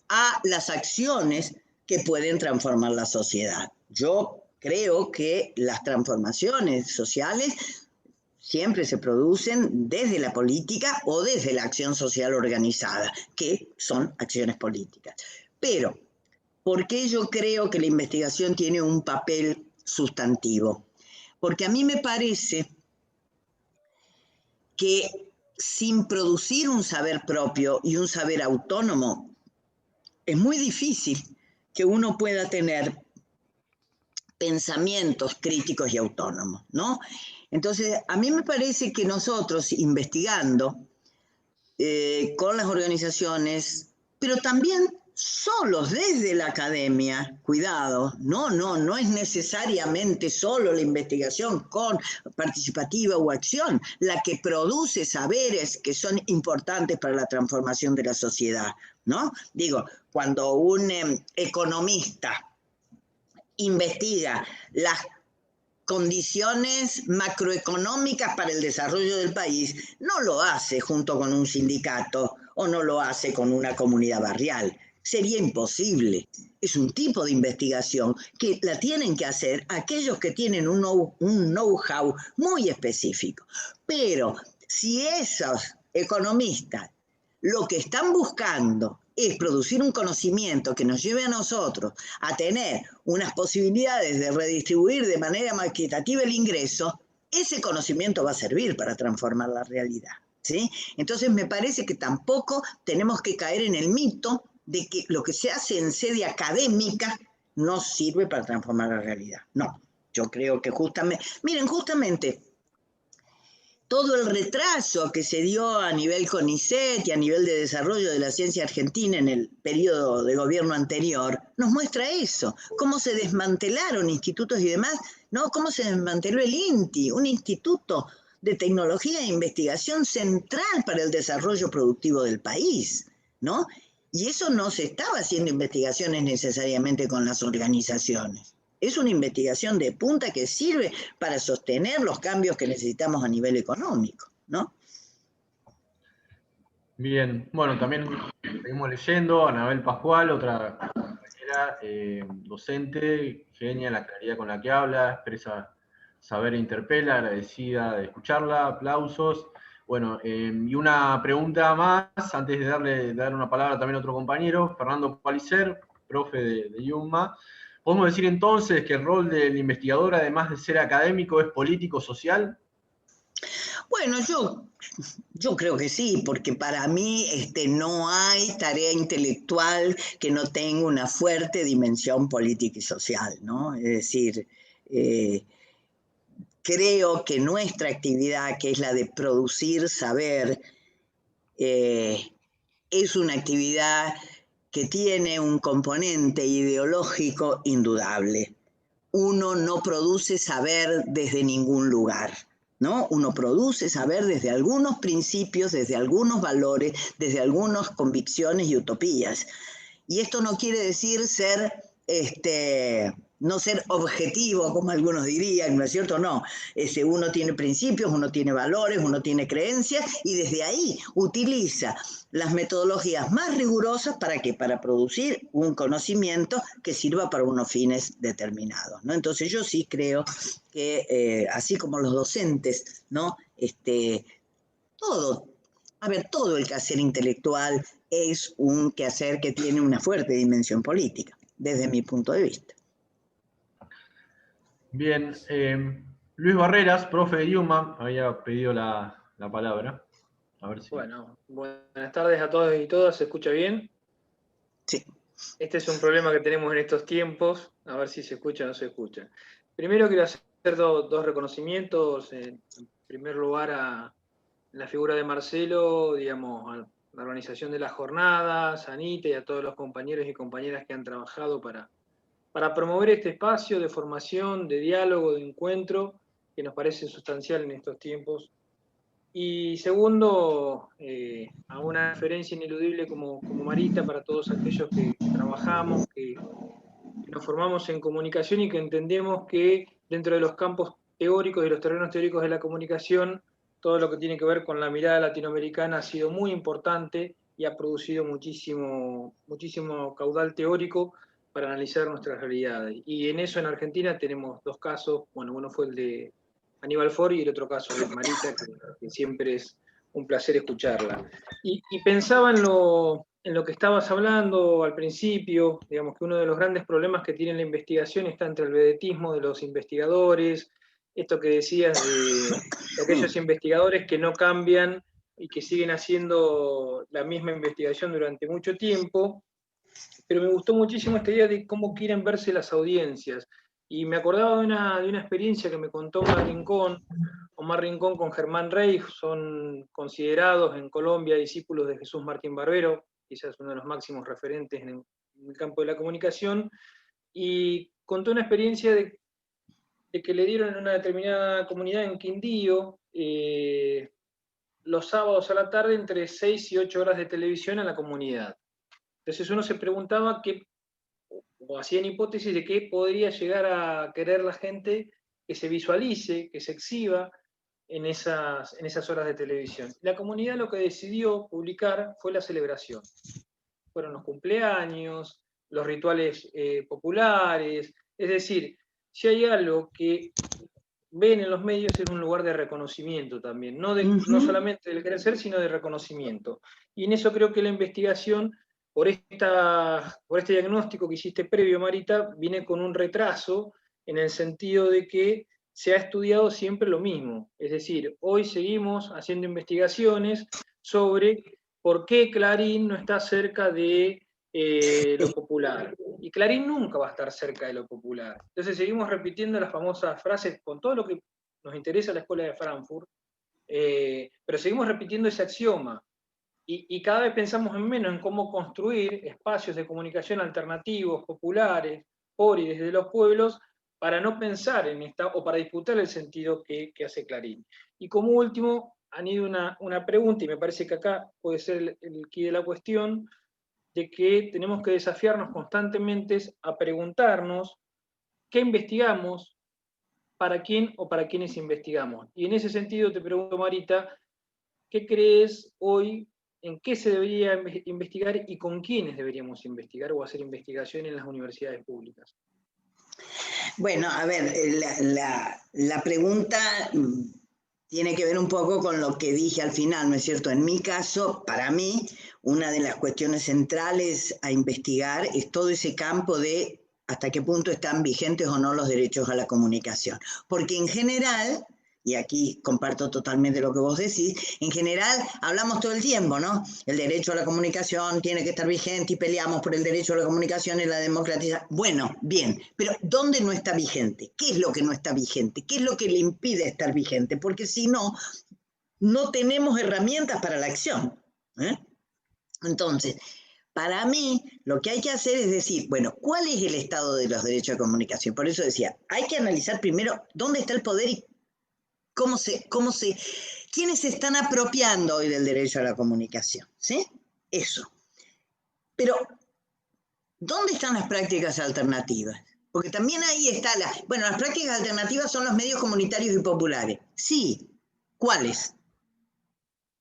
a las acciones que pueden transformar la sociedad. Yo creo que las transformaciones sociales siempre se producen desde la política o desde la acción social organizada, que son acciones políticas. Pero, ¿por qué yo creo que la investigación tiene un papel sustantivo? Porque a mí me parece que sin producir un saber propio y un saber autónomo, es muy difícil que uno pueda tener pensamientos críticos y autónomos, ¿no? Entonces, a mí me parece que nosotros, investigando con las organizaciones, pero también solos desde la academia, cuidado, no es necesariamente solo la investigación con participativa o acción la que produce saberes que son importantes para la transformación de la sociedad, ¿no? Digo, cuando un economista investiga las condiciones macroeconómicas para el desarrollo del país, no lo hace junto con un sindicato o no lo hace con una comunidad barrial. Sería imposible. Es un tipo de investigación que la tienen que hacer aquellos que tienen un know-how muy específico. Pero si esos economistas lo que están buscando es producir un conocimiento que nos lleve a nosotros a tener unas posibilidades de redistribuir de manera más equitativa el ingreso, ese conocimiento va a servir para transformar la realidad, ¿sí? Entonces me parece que tampoco tenemos que caer en el mito de que lo que se hace en sede académica no sirve para transformar la realidad. No, yo creo que justamente todo el retraso que se dio a nivel CONICET y a nivel de desarrollo de la ciencia argentina en el periodo de gobierno anterior, nos muestra eso, cómo se desmantelaron institutos y demás, ¿no? Cómo se desmanteló el INTI, un instituto de tecnología e investigación central para el desarrollo productivo del país, ¿no? Y eso no se estaba haciendo investigaciones necesariamente con las organizaciones. Es una investigación de punta que sirve para sostener los cambios que necesitamos a nivel económico, ¿no? Bien, bueno, también seguimos leyendo. Anabel Pascual, otra compañera docente, genia, la claridad con la que habla, expresa saber e interpela, agradecida de escucharla, aplausos. Bueno, y una pregunta más, antes de dar una palabra también a otro compañero, Fernando Palicer, profe de IUMA. ¿Podemos decir entonces que el rol del investigador, además de ser académico, es político-social? Bueno, yo creo que sí, porque para mí no hay tarea intelectual que no tenga una fuerte dimensión política y social, ¿no? Es decir, creo que nuestra actividad, que es la de producir saber, es una actividad que tiene un componente ideológico indudable. Uno no produce saber desde ningún lugar, ¿no? Uno produce saber desde algunos principios, desde algunos valores, desde algunas convicciones y utopías. Y esto no quiere decir ser, no ser objetivo, como algunos dirían, ¿no es cierto? No, uno tiene principios, uno tiene valores, uno tiene creencias, y desde ahí utiliza las metodologías más rigurosas para ¿qué? Para producir un conocimiento que sirva para unos fines determinados, ¿no? Entonces yo sí creo que, así como los docentes, ¿no? Todo el quehacer intelectual es un quehacer que tiene una fuerte dimensión política, desde mi punto de vista. Bien, Luis Barreras, profe de IUMA, había pedido la palabra. A ver si... Bueno, buenas tardes a todos y todas, ¿se escucha bien? Sí. Este es un problema que tenemos en estos tiempos, a ver si se escucha o no se escucha. Primero quiero hacer dos reconocimientos. En primer lugar, a la figura de Marcelo, digamos, a la organización de las jornadas, a Anita y a todos los compañeros y compañeras que han trabajado para promover este espacio de formación, de diálogo, de encuentro, que nos parece sustancial en estos tiempos. Y segundo, a una referencia ineludible como Marita para todos aquellos que trabajamos, que nos formamos en comunicación y que entendemos que dentro de los campos teóricos y los terrenos teóricos de la comunicación, todo lo que tiene que ver con la mirada latinoamericana ha sido muy importante y ha producido muchísimo caudal teórico para analizar nuestras realidades. Y en eso en Argentina tenemos dos casos, bueno, uno fue el de Aníbal Fori y el otro caso es Marita, que siempre es un placer escucharla. Y pensaba en lo que estabas hablando al principio, digamos que uno de los grandes problemas que tiene la investigación está entre el vedetismo de los investigadores, esto que decías de aquellos investigadores que no cambian y que siguen haciendo la misma investigación durante mucho tiempo, pero me gustó muchísimo esta idea de cómo quieren verse las audiencias. Y me acordaba de una experiencia que me contó Omar Rincón con Germán Rey, son considerados en Colombia discípulos de Jesús Martín Barbero, quizás uno de los máximos referentes en el campo de la comunicación, y contó una experiencia de que le dieron en una determinada comunidad en Quindío, los sábados a la tarde, entre 6 y 8 horas de televisión a la comunidad. Entonces uno se preguntaba o hacían hipótesis de qué podría llegar a querer la gente que se visualice, que se exhiba en esas horas de televisión. La comunidad lo que decidió publicar fue la celebración. Fueron los cumpleaños, los rituales populares, es decir, si hay algo que ven en los medios es un lugar de reconocimiento también, no solamente del crecer, sino de reconocimiento. Y en eso creo que la investigación, por este diagnóstico que hiciste previo, Marita, viene con un retraso en el sentido de que se ha estudiado siempre lo mismo. Es decir, hoy seguimos haciendo investigaciones sobre por qué Clarín no está cerca de lo popular. Y Clarín nunca va a estar cerca de lo popular. Entonces seguimos repitiendo las famosas frases con todo lo que nos interesa la escuela de Frankfurt, pero seguimos repitiendo ese axioma. Y cada vez pensamos en menos en cómo construir espacios de comunicación alternativos, populares, por y desde los pueblos, para no pensar en o para disputar el sentido que hace Clarín. Y como último, han ido una pregunta, y me parece que acá puede ser el quid de la cuestión, de que tenemos que desafiarnos constantemente a preguntarnos qué investigamos, para quién o para quiénes investigamos. Y en ese sentido te pregunto, Marita, ¿qué crees hoy en qué se debería investigar y con quiénes deberíamos investigar o hacer investigación en las universidades públicas? Bueno, a ver, la pregunta tiene que ver un poco con lo que dije al final, ¿no es cierto? En mi caso, para mí, una de las cuestiones centrales a investigar es todo ese campo de hasta qué punto están vigentes o no los derechos a la comunicación. Porque en general, y aquí comparto totalmente lo que vos decís, en general hablamos todo el tiempo, ¿no? El derecho a la comunicación tiene que estar vigente y peleamos por el derecho a la comunicación y la democratización. Bueno, bien, pero ¿dónde no está vigente? ¿Qué es lo que no está vigente? ¿Qué es lo que le impide estar vigente? Porque si no, no tenemos herramientas para la acción, ¿eh? Entonces, para mí, lo que hay que hacer es decir, bueno, ¿cuál es el estado de los derechos de comunicación? Por eso decía, hay que analizar primero dónde está el poder y quiénes se están apropiando hoy del derecho a la comunicación, ¿sí? Eso. Pero, ¿dónde están las prácticas alternativas? Porque también ahí está bueno, las prácticas alternativas son los medios comunitarios y populares. Sí. ¿Cuáles?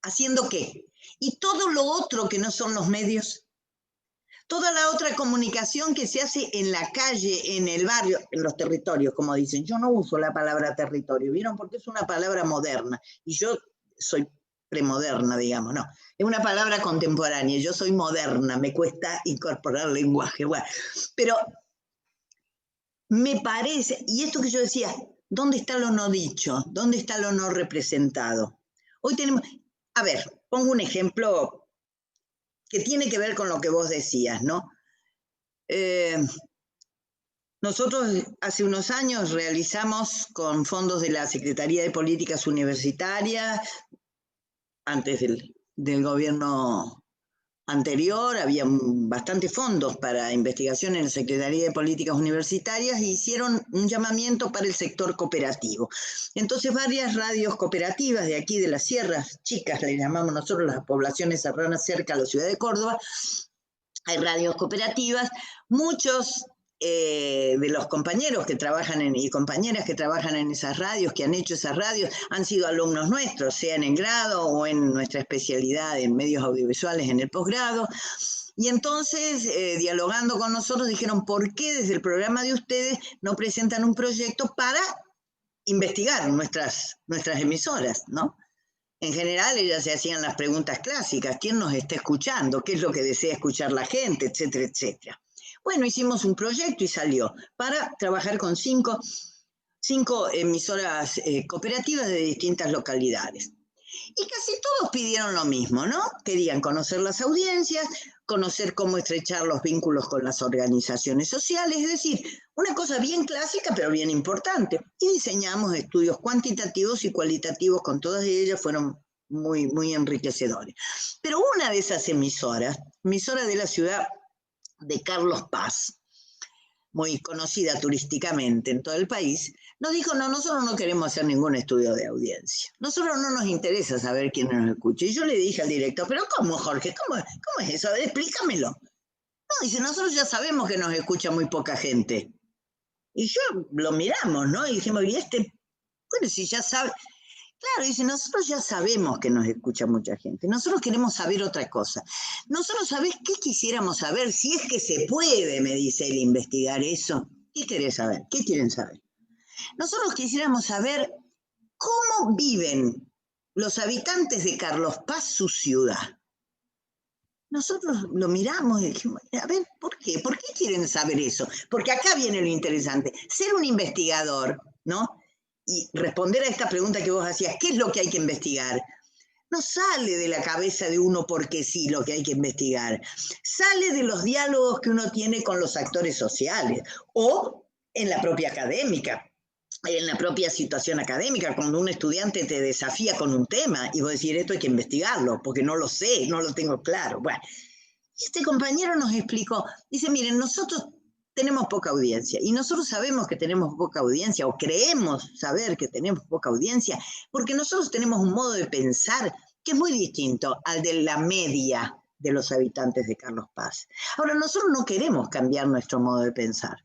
¿Haciendo qué? Y todo lo otro que no son los medios. Toda la otra comunicación que se hace en la calle, en el barrio, en los territorios, como dicen. Yo no uso la palabra territorio, ¿vieron? Porque es una palabra moderna. Y yo soy premoderna, digamos, no. Es una palabra contemporánea. Yo soy moderna, me cuesta incorporar lenguaje. Bueno, pero me parece, y esto que yo decía, ¿dónde está lo no dicho? ¿Dónde está lo no representado? Hoy tenemos, a ver, pongo un ejemplo que tiene que ver con lo que vos decías, ¿no? Nosotros hace unos años realizamos con fondos de la Secretaría de Políticas Universitarias, antes del gobierno anterior, había bastantes fondos para investigación en la Secretaría de Políticas Universitarias e hicieron un llamamiento para el sector cooperativo. Entonces varias radios cooperativas de aquí de las sierras chicas, le llamamos nosotros las poblaciones serranas cerca a la ciudad de Córdoba, hay radios cooperativas, muchos de los compañeros que trabajan y compañeras que trabajan en esas radios, que han hecho esas radios, han sido alumnos nuestros, sea en el grado o en nuestra especialidad en medios audiovisuales en el posgrado. Y entonces, dialogando con nosotros, dijeron, ¿por qué desde el programa de ustedes no presentan un proyecto para investigar nuestras emisoras, ¿no? En general, ellas se hacían las preguntas clásicas, ¿quién nos está escuchando? ¿Qué es lo que desea escuchar la gente? Etcétera, etcétera. Bueno, hicimos un proyecto y salió para trabajar con cinco emisoras cooperativas de distintas localidades. Y casi todos pidieron lo mismo, ¿no? Querían conocer las audiencias, conocer cómo estrechar los vínculos con las organizaciones sociales, es decir, una cosa bien clásica pero bien importante. Y diseñamos estudios cuantitativos y cualitativos con todas ellas, fueron muy, muy enriquecedores. Pero una de esas emisoras, emisora de la ciudad de Carlos Paz, muy conocida turísticamente en todo el país, nos dijo, no, nosotros no queremos hacer ningún estudio de audiencia. Nosotros no nos interesa saber quién nos escucha. Y yo le dije al director, pero ¿cómo, Jorge? ¿Cómo es eso? A ver, explícamelo. No, dice, nosotros ya sabemos que nos escucha muy poca gente. Y yo lo miramos, ¿no? Y dijimos, ¿y este? Bueno, si ya sabe... Claro, dice, nosotros ya sabemos que nos escucha mucha gente. Nosotros queremos saber otra cosa. Nosotros, ¿sabés qué quisiéramos saber? Si es que se puede, me dice él, investigar eso. ¿Qué querés saber? ¿Qué quieren saber? Nosotros quisiéramos saber cómo viven los habitantes de Carlos Paz su ciudad. Nosotros lo miramos y dijimos, a ver, ¿por qué? ¿Por qué quieren saber eso? Porque acá viene lo interesante. Ser un investigador, ¿no? Y responder a esta pregunta que vos hacías, ¿qué es lo que hay que investigar? No sale de la cabeza de uno porque sí lo que hay que investigar. Sale de los diálogos que uno tiene con los actores sociales o en la propia académica, en la propia situación académica, cuando un estudiante te desafía con un tema y vos decís, esto hay que investigarlo porque no lo sé, no lo tengo claro. Bueno, este compañero nos explicó, dice, miren, nosotros tenemos poca audiencia y nosotros sabemos que tenemos poca audiencia o creemos saber que tenemos poca audiencia porque nosotros tenemos un modo de pensar que es muy distinto al de la media de los habitantes de Carlos Paz. Ahora, nosotros no queremos cambiar nuestro modo de pensar.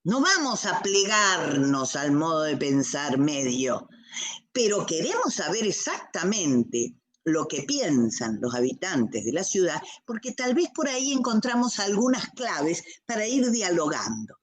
No vamos a plegarnos al modo de pensar medio, pero queremos saber exactamente lo que piensan los habitantes de la ciudad, porque tal vez por ahí encontramos algunas claves para ir dialogando.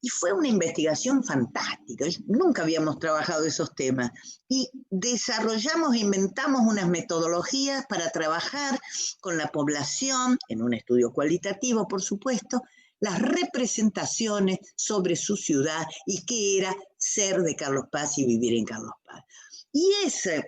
Y fue una investigación fantástica. Nunca habíamos trabajado esos temas. Y desarrollamos, inventamos unas metodologías para trabajar con la población, en un estudio cualitativo, por supuesto, las representaciones sobre su ciudad y qué era ser de Carlos Paz y vivir en Carlos Paz. Y esa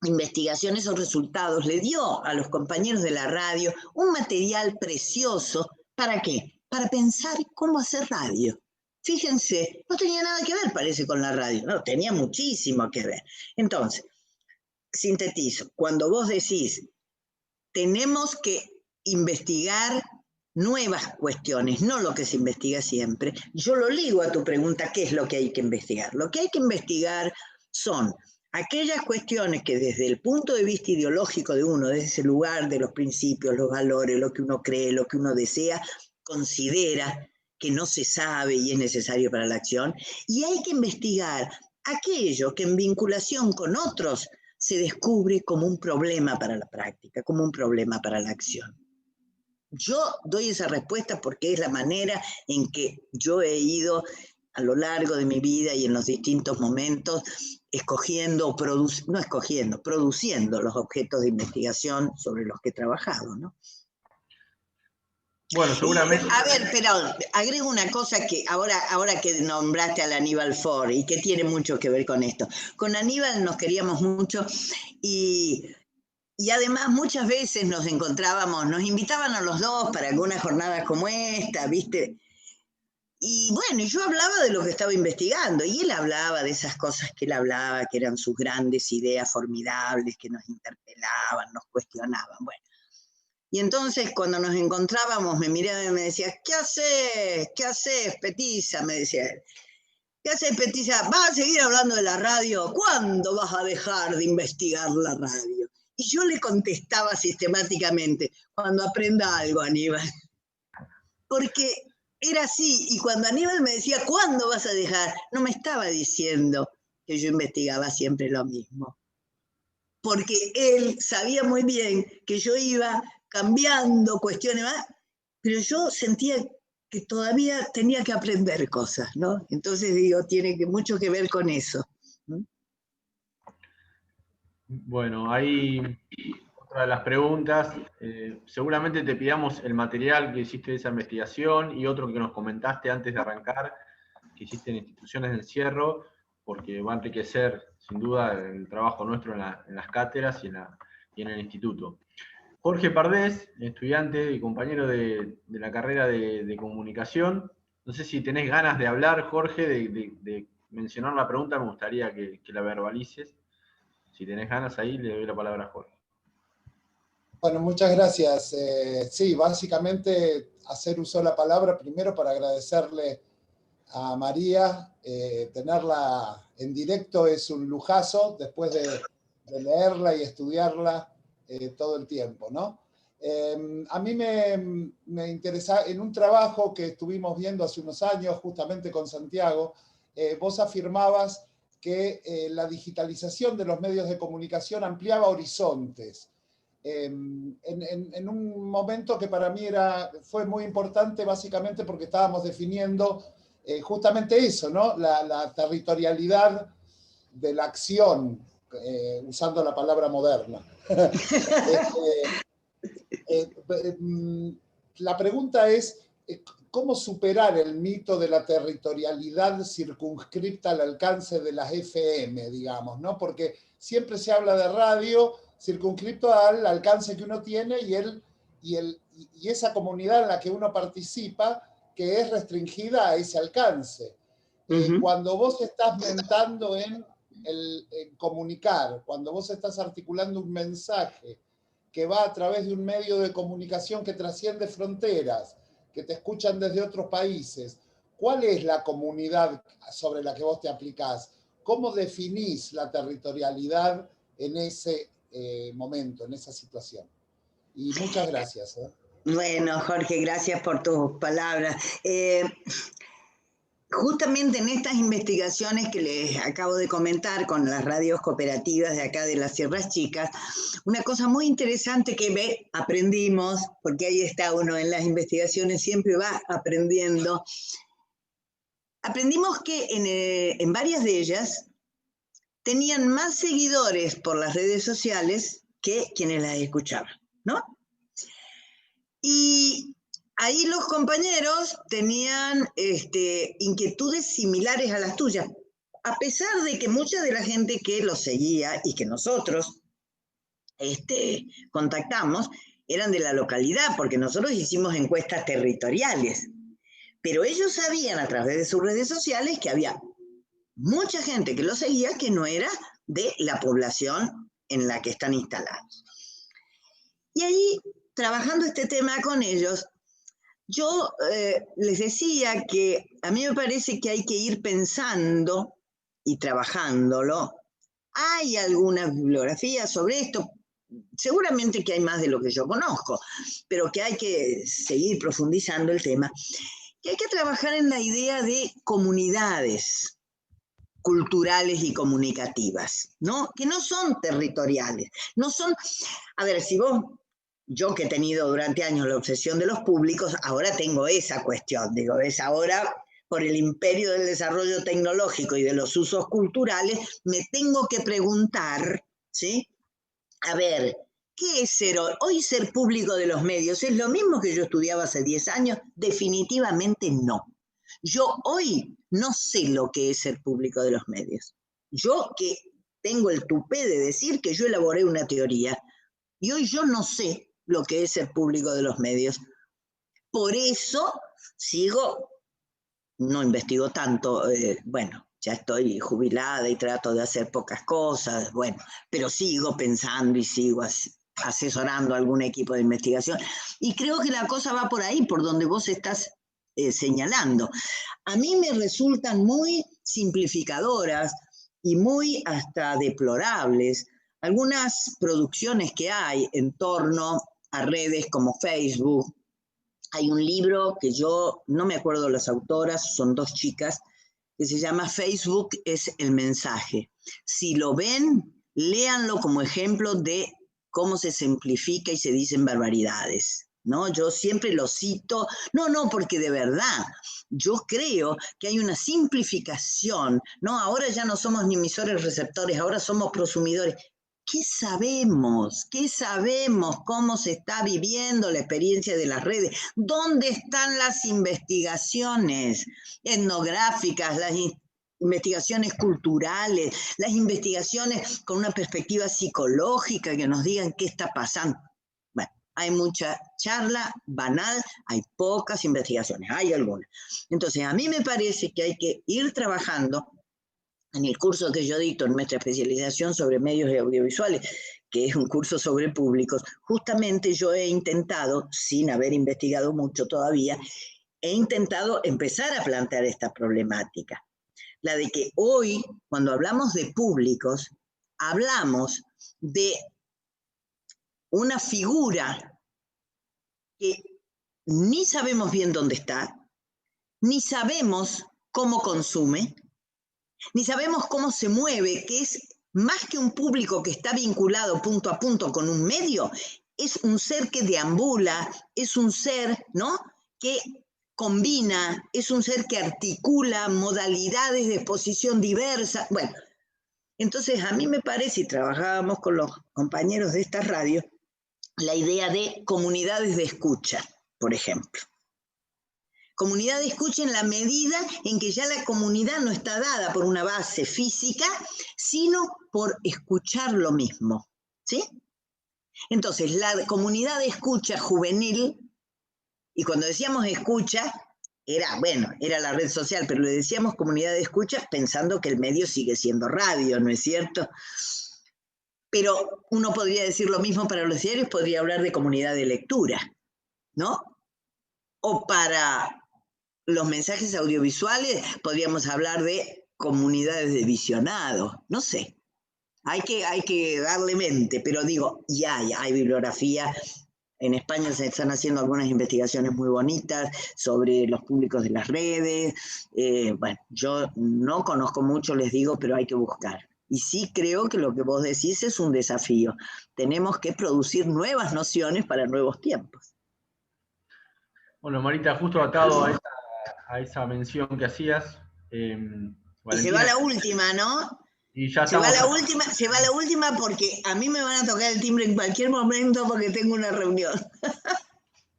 investigación, esos resultados, le dio a los compañeros de la radio un material precioso. ¿Para qué? Para pensar cómo hacer radio. Fíjense, no tenía nada que ver, parece, con la radio. No, tenía muchísimo que ver. Entonces, sintetizo, cuando vos decís, tenemos que investigar nuevas cuestiones, no lo que se investiga siempre, yo lo ligo a tu pregunta, ¿qué es lo que hay que investigar? Lo que hay que investigar son aquellas cuestiones que desde el punto de vista ideológico de uno, desde ese lugar de los principios, los valores, lo que uno cree, lo que uno desea, considera que no se sabe y es necesario para la acción, y hay que investigar aquello que en vinculación con otros se descubre como un problema para la práctica, como un problema para la acción. Yo doy esa respuesta porque es la manera en que yo he ido a lo largo de mi vida y en los distintos momentos produciendo los objetos de investigación sobre los que he trabajado, ¿no? Bueno, seguramente... A ver, pero agrego una cosa que ahora que nombraste al Aníbal Ford y que tiene mucho que ver con esto. Con Aníbal nos queríamos mucho y además muchas veces nos encontrábamos, nos invitaban a los dos para algunas jornadas como esta, ¿viste? Y bueno, yo hablaba de lo que estaba investigando y él hablaba de esas cosas que él hablaba, que eran sus grandes ideas formidables, que nos interpelaban, nos cuestionaban. Bueno. Y entonces cuando nos encontrábamos me miraba y me decía, ¿qué haces? ¿Qué haces, Petiza? Me decía él. ¿Qué haces, Petiza? ¿Vas a seguir hablando de la radio? ¿Cuándo vas a dejar de investigar la radio? Y yo le contestaba sistemáticamente, cuando aprenda algo, Aníbal. Porque era así, y cuando Aníbal me decía, ¿cuándo vas a dejar? No me estaba diciendo que yo investigaba siempre lo mismo. Porque él sabía muy bien que yo iba cambiando cuestiones más, pero yo sentía que todavía tenía que aprender cosas, ¿no? Entonces digo, tiene mucho que ver con eso. ¿No? Bueno, ahí otra de las preguntas. Seguramente te pidamos el material que hiciste de esa investigación y otro que nos comentaste antes de arrancar, que hiciste en Instituciones del Encierro, porque va a enriquecer sin duda el trabajo nuestro en las cátedras y en el instituto. Jorge Pardés, estudiante y compañero de la carrera de comunicación. No sé si tenés ganas de hablar, Jorge, de mencionar la pregunta, me gustaría que la verbalices. Si tenés ganas ahí, le doy la palabra a Jorge. Bueno, muchas gracias. Sí, básicamente hacer uso de la palabra primero para agradecerle a María. Tenerla en directo es un lujazo después de leerla y estudiarla todo el tiempo, ¿no? A mí me interesa, en un trabajo que estuvimos viendo hace unos años, justamente con Santiago, vos afirmabas que la digitalización de los medios de comunicación ampliaba horizontes. En un momento que para mí fue muy importante, básicamente porque estábamos definiendo justamente eso, ¿no? La territorialidad de la acción, usando la palabra moderna. La pregunta es, ¿cómo superar el mito de la territorialidad circunscripta al alcance de las FM, digamos, ¿no? Porque siempre se habla de radio circunscripto al alcance que uno tiene y esa comunidad en la que uno participa, que es restringida a ese alcance. Cuando vos estás mentando en comunicar, cuando vos estás articulando un mensaje que va a través de un medio de comunicación que trasciende fronteras, que te escuchan desde otros países, ¿cuál es la comunidad sobre la que vos te aplicás? ¿Cómo definís la territorialidad en ese momento, en esa situación? Y muchas gracias. Bueno, Jorge, gracias por tus palabras. Justamente en estas investigaciones que les acabo de comentar con las radios cooperativas de acá de las Sierras Chicas, una cosa muy interesante que aprendimos, porque ahí está uno en las investigaciones, siempre va aprendiendo. Aprendimos que en varias de ellas tenían más seguidores por las redes sociales que quienes las escuchaban, ¿no? Y ahí los compañeros tenían inquietudes similares a las tuyas, a pesar de que mucha de la gente que los seguía y que nosotros contactamos eran de la localidad, porque nosotros hicimos encuestas territoriales. Pero ellos sabían a través de sus redes sociales que había mucha gente que los seguía que no era de la población en la que están instalados. Y ahí, trabajando este tema con ellos, yo les decía que a mí me parece que hay que ir pensando y trabajándolo. Hay alguna bibliografía sobre esto, seguramente que hay más de lo que yo conozco, pero que hay que seguir profundizando el tema, que hay que trabajar en la idea de comunidades culturales y comunicativas, ¿no? Que no son territoriales, no son, a ver, si vos, yo que he tenido durante años la obsesión de los públicos, ahora tengo esa cuestión, digo, es ahora por el imperio del desarrollo tecnológico y de los usos culturales, me tengo que preguntar, ¿sí? A ver, ¿qué es ser hoy? Hoy ser público de los medios es lo mismo que yo estudiaba hace 10 años, definitivamente no. Yo hoy no sé lo que es ser público de los medios. Yo que tengo el tupé de decir que yo elaboré una teoría y hoy yo no sé lo que es ser público de los medios. Por eso sigo, no investigo tanto, bueno, ya estoy jubilada y trato de hacer pocas cosas, bueno, pero sigo pensando y sigo asesorando a algún equipo de investigación. Y creo que la cosa va por ahí, por donde vos estás señalando. A mí me resultan muy simplificadoras y muy hasta deplorables algunas producciones que hay en torno a redes como Facebook. Hay un libro que yo no me acuerdo las autoras, son dos chicas, que se llama Facebook es el mensaje. Si lo ven, léanlo como ejemplo de cómo se simplifica y se dicen barbaridades, ¿no? Yo siempre lo cito, no, porque de verdad, yo creo que hay una simplificación, ¿no? Ahora ya no somos ni emisores receptores, ahora somos prosumidores. ¿Qué sabemos? ¿Qué sabemos? ¿Cómo se está viviendo la experiencia de las redes? ¿Dónde están las investigaciones etnográficas, las investigaciones culturales, las investigaciones con una perspectiva psicológica que nos digan qué está pasando? Bueno, hay mucha charla banal, hay pocas investigaciones, hay algunas. Entonces, a mí me parece que hay que ir trabajando en el curso que yo dicto en nuestra especialización sobre medios audiovisuales, que es un curso sobre públicos, justamente yo he intentado, sin haber investigado mucho todavía, he intentado empezar a plantear esta problemática. La de que hoy, cuando hablamos de públicos, hablamos de una figura que ni sabemos bien dónde está, ni sabemos cómo consume, ni sabemos cómo se mueve, que es más que un público que está vinculado punto a punto con un medio, es un ser que deambula, es un ser, ¿no?, que combina, es un ser que articula modalidades de exposición diversas. Bueno, entonces a mí me parece, y trabajábamos con los compañeros de esta radio, la idea de comunidades de escucha, por ejemplo. Comunidad de escucha en la medida en que ya la comunidad no está dada por una base física, sino por escuchar lo mismo, ¿sí? Entonces, la comunidad de escucha juvenil, y cuando decíamos escucha, era la red social, pero le decíamos comunidad de escucha pensando que el medio sigue siendo radio, ¿no es cierto? Pero uno podría decir lo mismo para los diarios, podría hablar de comunidad de lectura, ¿no? O para los mensajes audiovisuales, podríamos hablar de comunidades de visionados, no sé. Hay que darle mente, pero digo, ya hay bibliografía En España se están haciendo algunas investigaciones muy bonitas sobre los públicos de las redes. Bueno, yo no conozco mucho, les digo, pero hay que buscar. Y sí creo que lo que vos decís es un desafío. Tenemos que producir nuevas nociones para nuevos tiempos. Bueno, Marita, justo atado a esa mención que hacías, y se va la última, ¿no? Y ya se va la última porque a mí me van a tocar el timbre en cualquier momento porque tengo una reunión.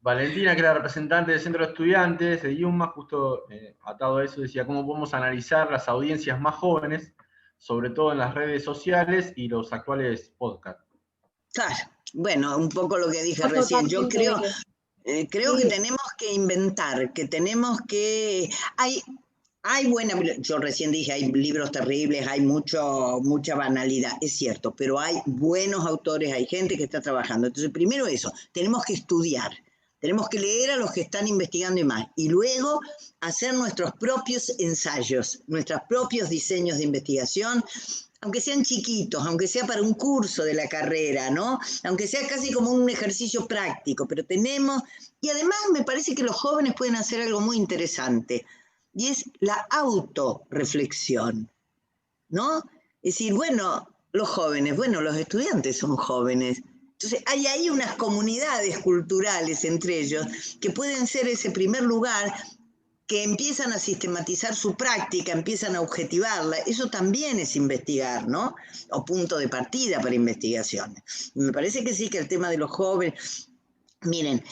Valentina, que era representante del Centro de Estudiantes de IUMA, justo atado a eso, decía cómo podemos analizar las audiencias más jóvenes, sobre todo en las redes sociales y los actuales podcasts. Claro, bueno, un poco lo que dije recién. Yo creo que tenemos que inventar, que tenemos que... yo recién dije, hay libros terribles, hay mucha banalidad, es cierto, pero hay buenos autores, hay gente que está trabajando. Entonces, primero eso, tenemos que estudiar, tenemos que leer a los que están investigando y más, y luego hacer nuestros propios ensayos, nuestros propios diseños de investigación, aunque sean chiquitos, aunque sea para un curso de la carrera, ¿no? Aunque sea casi como un ejercicio práctico, pero tenemos... Y además me parece que los jóvenes pueden hacer algo muy interesante, y es la autorreflexión, ¿no? Es decir, bueno, los jóvenes, bueno, los estudiantes son jóvenes. Entonces hay ahí unas comunidades culturales entre ellos que pueden ser ese primer lugar que empiezan a sistematizar su práctica, empiezan a objetivarla. Eso también es investigar, ¿no? O punto de partida para investigaciones. Y me parece que sí, que el tema de los jóvenes... Miren,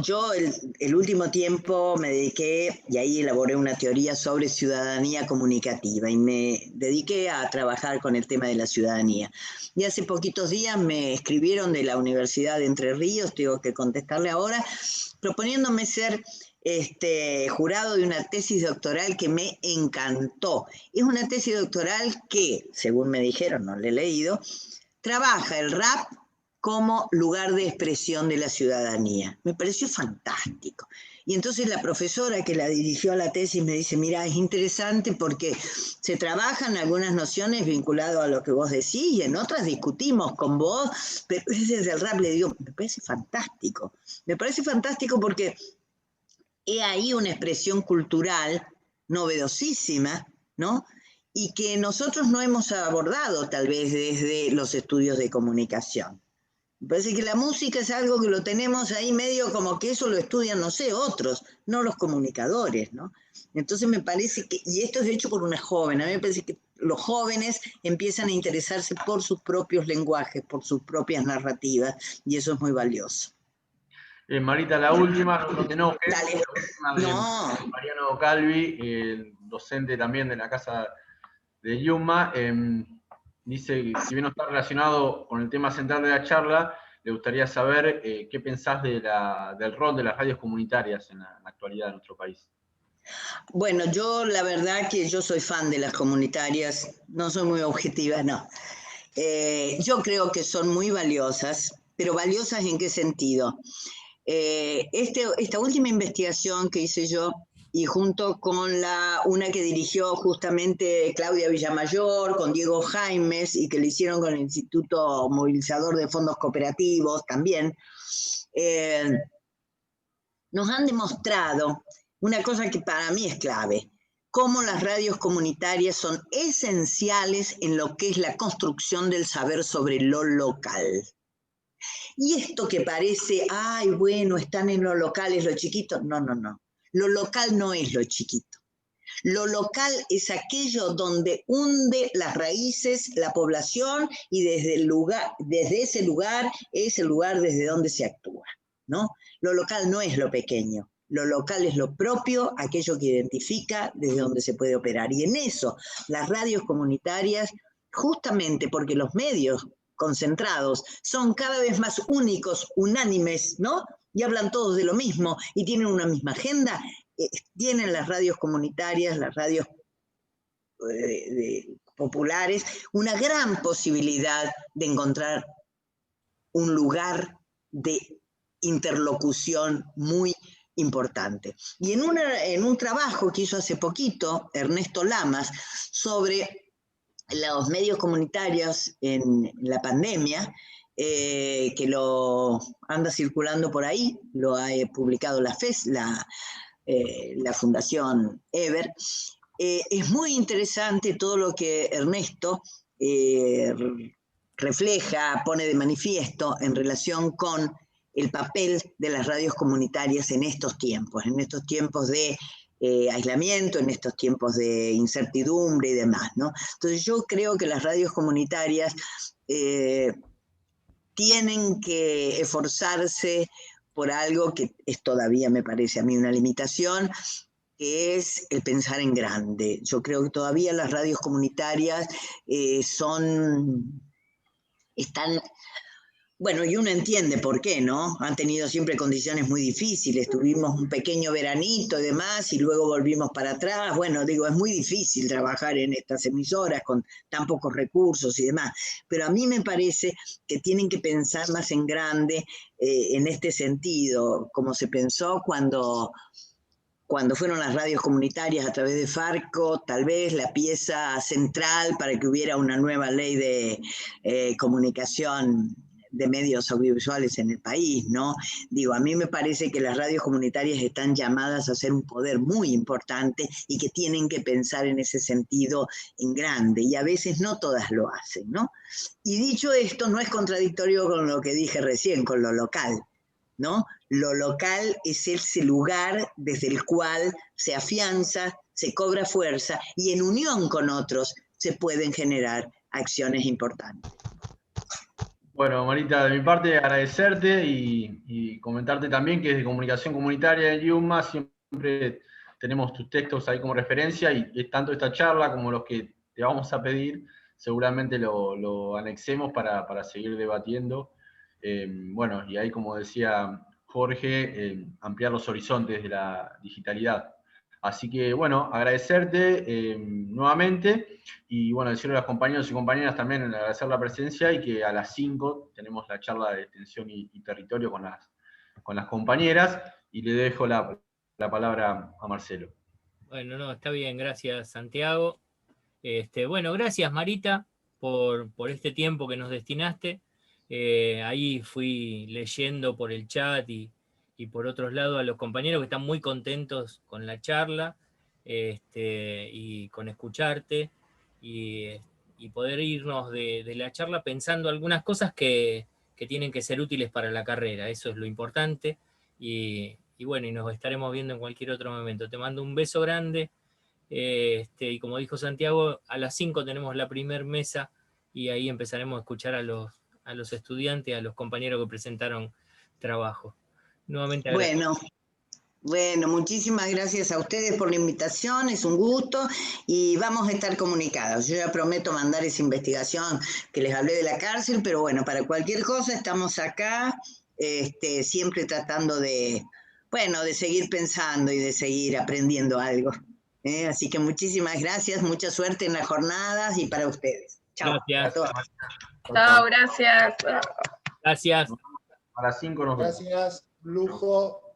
yo el último tiempo me dediqué, y ahí elaboré una teoría sobre ciudadanía comunicativa, y me dediqué a trabajar con el tema de la ciudadanía. Y hace poquitos días me escribieron de la Universidad de Entre Ríos, tengo que contestarle ahora, proponiéndome ser jurado de una tesis doctoral que me encantó. Es una tesis doctoral que, según me dijeron, no la he leído, trabaja el rap como lugar de expresión de la ciudadanía. Me pareció fantástico. Y entonces la profesora que la dirigió a la tesis me dice, mira, es interesante porque se trabajan algunas nociones vinculadas a lo que vos decís y en otras discutimos con vos, pero desde el rap le digo, me parece fantástico. Me parece fantástico porque he ahí una expresión cultural novedosísima, ¿no? Y que nosotros no hemos abordado tal vez desde los estudios de comunicación. Me parece que la música es algo que lo tenemos ahí medio como que eso lo estudian, no sé, otros, no los comunicadores, ¿no? Entonces me parece que, y esto es hecho por una joven, a mí me parece que los jóvenes empiezan a interesarse por sus propios lenguajes, por sus propias narrativas, y eso es muy valioso. Marita, la última, no te enojes. Dale. La última de Mariano Calvi, el docente también de la casa de IUMA, dice que si bien no está relacionado con el tema central de la charla, le gustaría saber qué pensás del rol de las radios comunitarias en la actualidad de nuestro país. Bueno, yo la verdad que yo soy fan de las comunitarias, no soy muy objetiva, no. Yo creo que son muy valiosas, pero ¿valiosas en qué sentido? Esta última investigación que hice yo, y junto con una que dirigió justamente Claudia Villamayor, con Diego Jaimes, y que le hicieron con el Instituto Movilizador de Fondos Cooperativos también, nos han demostrado una cosa que para mí es clave, cómo las radios comunitarias son esenciales en lo que es la construcción del saber sobre lo local. Y esto que parece, ay, bueno, están en lo local, es lo chiquito. No, no, no. Lo local no es lo chiquito. Lo local es aquello donde hunde las raíces la población y desde ese lugar es el lugar desde donde se actúa, ¿no? Lo local no es lo pequeño. Lo local es lo propio, aquello que identifica desde donde se puede operar. Y en eso, las radios comunitarias, justamente porque los medios concentrados son cada vez más únicos, unánimes, ¿no? Y hablan todos de lo mismo y tienen una misma agenda, tienen las radios comunitarias, las radios populares, una gran posibilidad de encontrar un lugar de interlocución muy importante. Y en un trabajo que hizo hace poquito Ernesto Lamas sobre los medios comunitarios en la pandemia, que lo anda circulando por ahí, lo ha publicado la FES, la Fundación Eber. Es muy interesante todo lo que Ernesto refleja, pone de manifiesto en relación con el papel de las radios comunitarias en estos tiempos de aislamiento, en estos tiempos de incertidumbre y demás, ¿no? Entonces yo creo que las radios comunitarias tienen que esforzarse por algo que es todavía, me parece a mí, una limitación, que es el pensar en grande. Yo creo que todavía las radios comunitarias están, bueno, y uno entiende por qué, ¿no? Han tenido siempre condiciones muy difíciles, tuvimos un pequeño veranito y demás, y luego volvimos para atrás. Bueno, digo, es muy difícil trabajar en estas emisoras con tan pocos recursos y demás, pero a mí me parece que tienen que pensar más en grande en este sentido, como se pensó cuando fueron las radios comunitarias a través de Farco, tal vez la pieza central para que hubiera una nueva ley de comunicación de medios audiovisuales en el país, ¿no? Digo, a mí me parece que las radios comunitarias están llamadas a ser un poder muy importante y que tienen que pensar en ese sentido en grande, y a veces no todas lo hacen, ¿no? Y dicho esto, no es contradictorio con lo que dije recién, con lo local, ¿no? Lo local es ese lugar desde el cual se afianza, se cobra fuerza y en unión con otros se pueden generar acciones importantes. Bueno, Marita, de mi parte agradecerte y comentarte también que desde Comunicación Comunitaria de Yuma siempre tenemos tus textos ahí como referencia, y tanto esta charla como los que te vamos a pedir seguramente lo anexemos para seguir debatiendo. Bueno, y ahí, como decía Jorge, ampliar los horizontes de la digitalidad. Así que, bueno, agradecerte nuevamente, y bueno, decirle a los compañeros y compañeras también agradecer la presencia, y que a las 5 tenemos la charla de extensión y territorio con las compañeras, y le dejo la palabra a Marcelo. Bueno, no, está bien, gracias Santiago. Bueno, gracias Marita por este tiempo que nos destinaste. Ahí fui leyendo por el chat y por otros lados a los compañeros que están muy contentos con la charla y con escucharte y poder irnos de la charla pensando algunas cosas que tienen que ser útiles para la carrera. Eso es lo importante. Y bueno, y nos estaremos viendo en cualquier otro momento. Te mando un beso grande. Y como dijo Santiago, a las 5 tenemos la primer mesa y ahí empezaremos a escuchar a los estudiantes, a los compañeros que presentaron trabajo. Nuevamente agradezco. Bueno, muchísimas gracias a ustedes por la invitación, es un gusto y vamos a estar comunicados. Yo ya prometo mandar esa investigación que les hablé de la cárcel, pero bueno, para cualquier cosa estamos acá, siempre tratando de seguir pensando y de seguir aprendiendo algo. Así que muchísimas gracias, mucha suerte en las jornadas y para ustedes. Chao. Gracias. Chao, gracias. Gracias. A las 5 nos vemos. Gracias, lujo.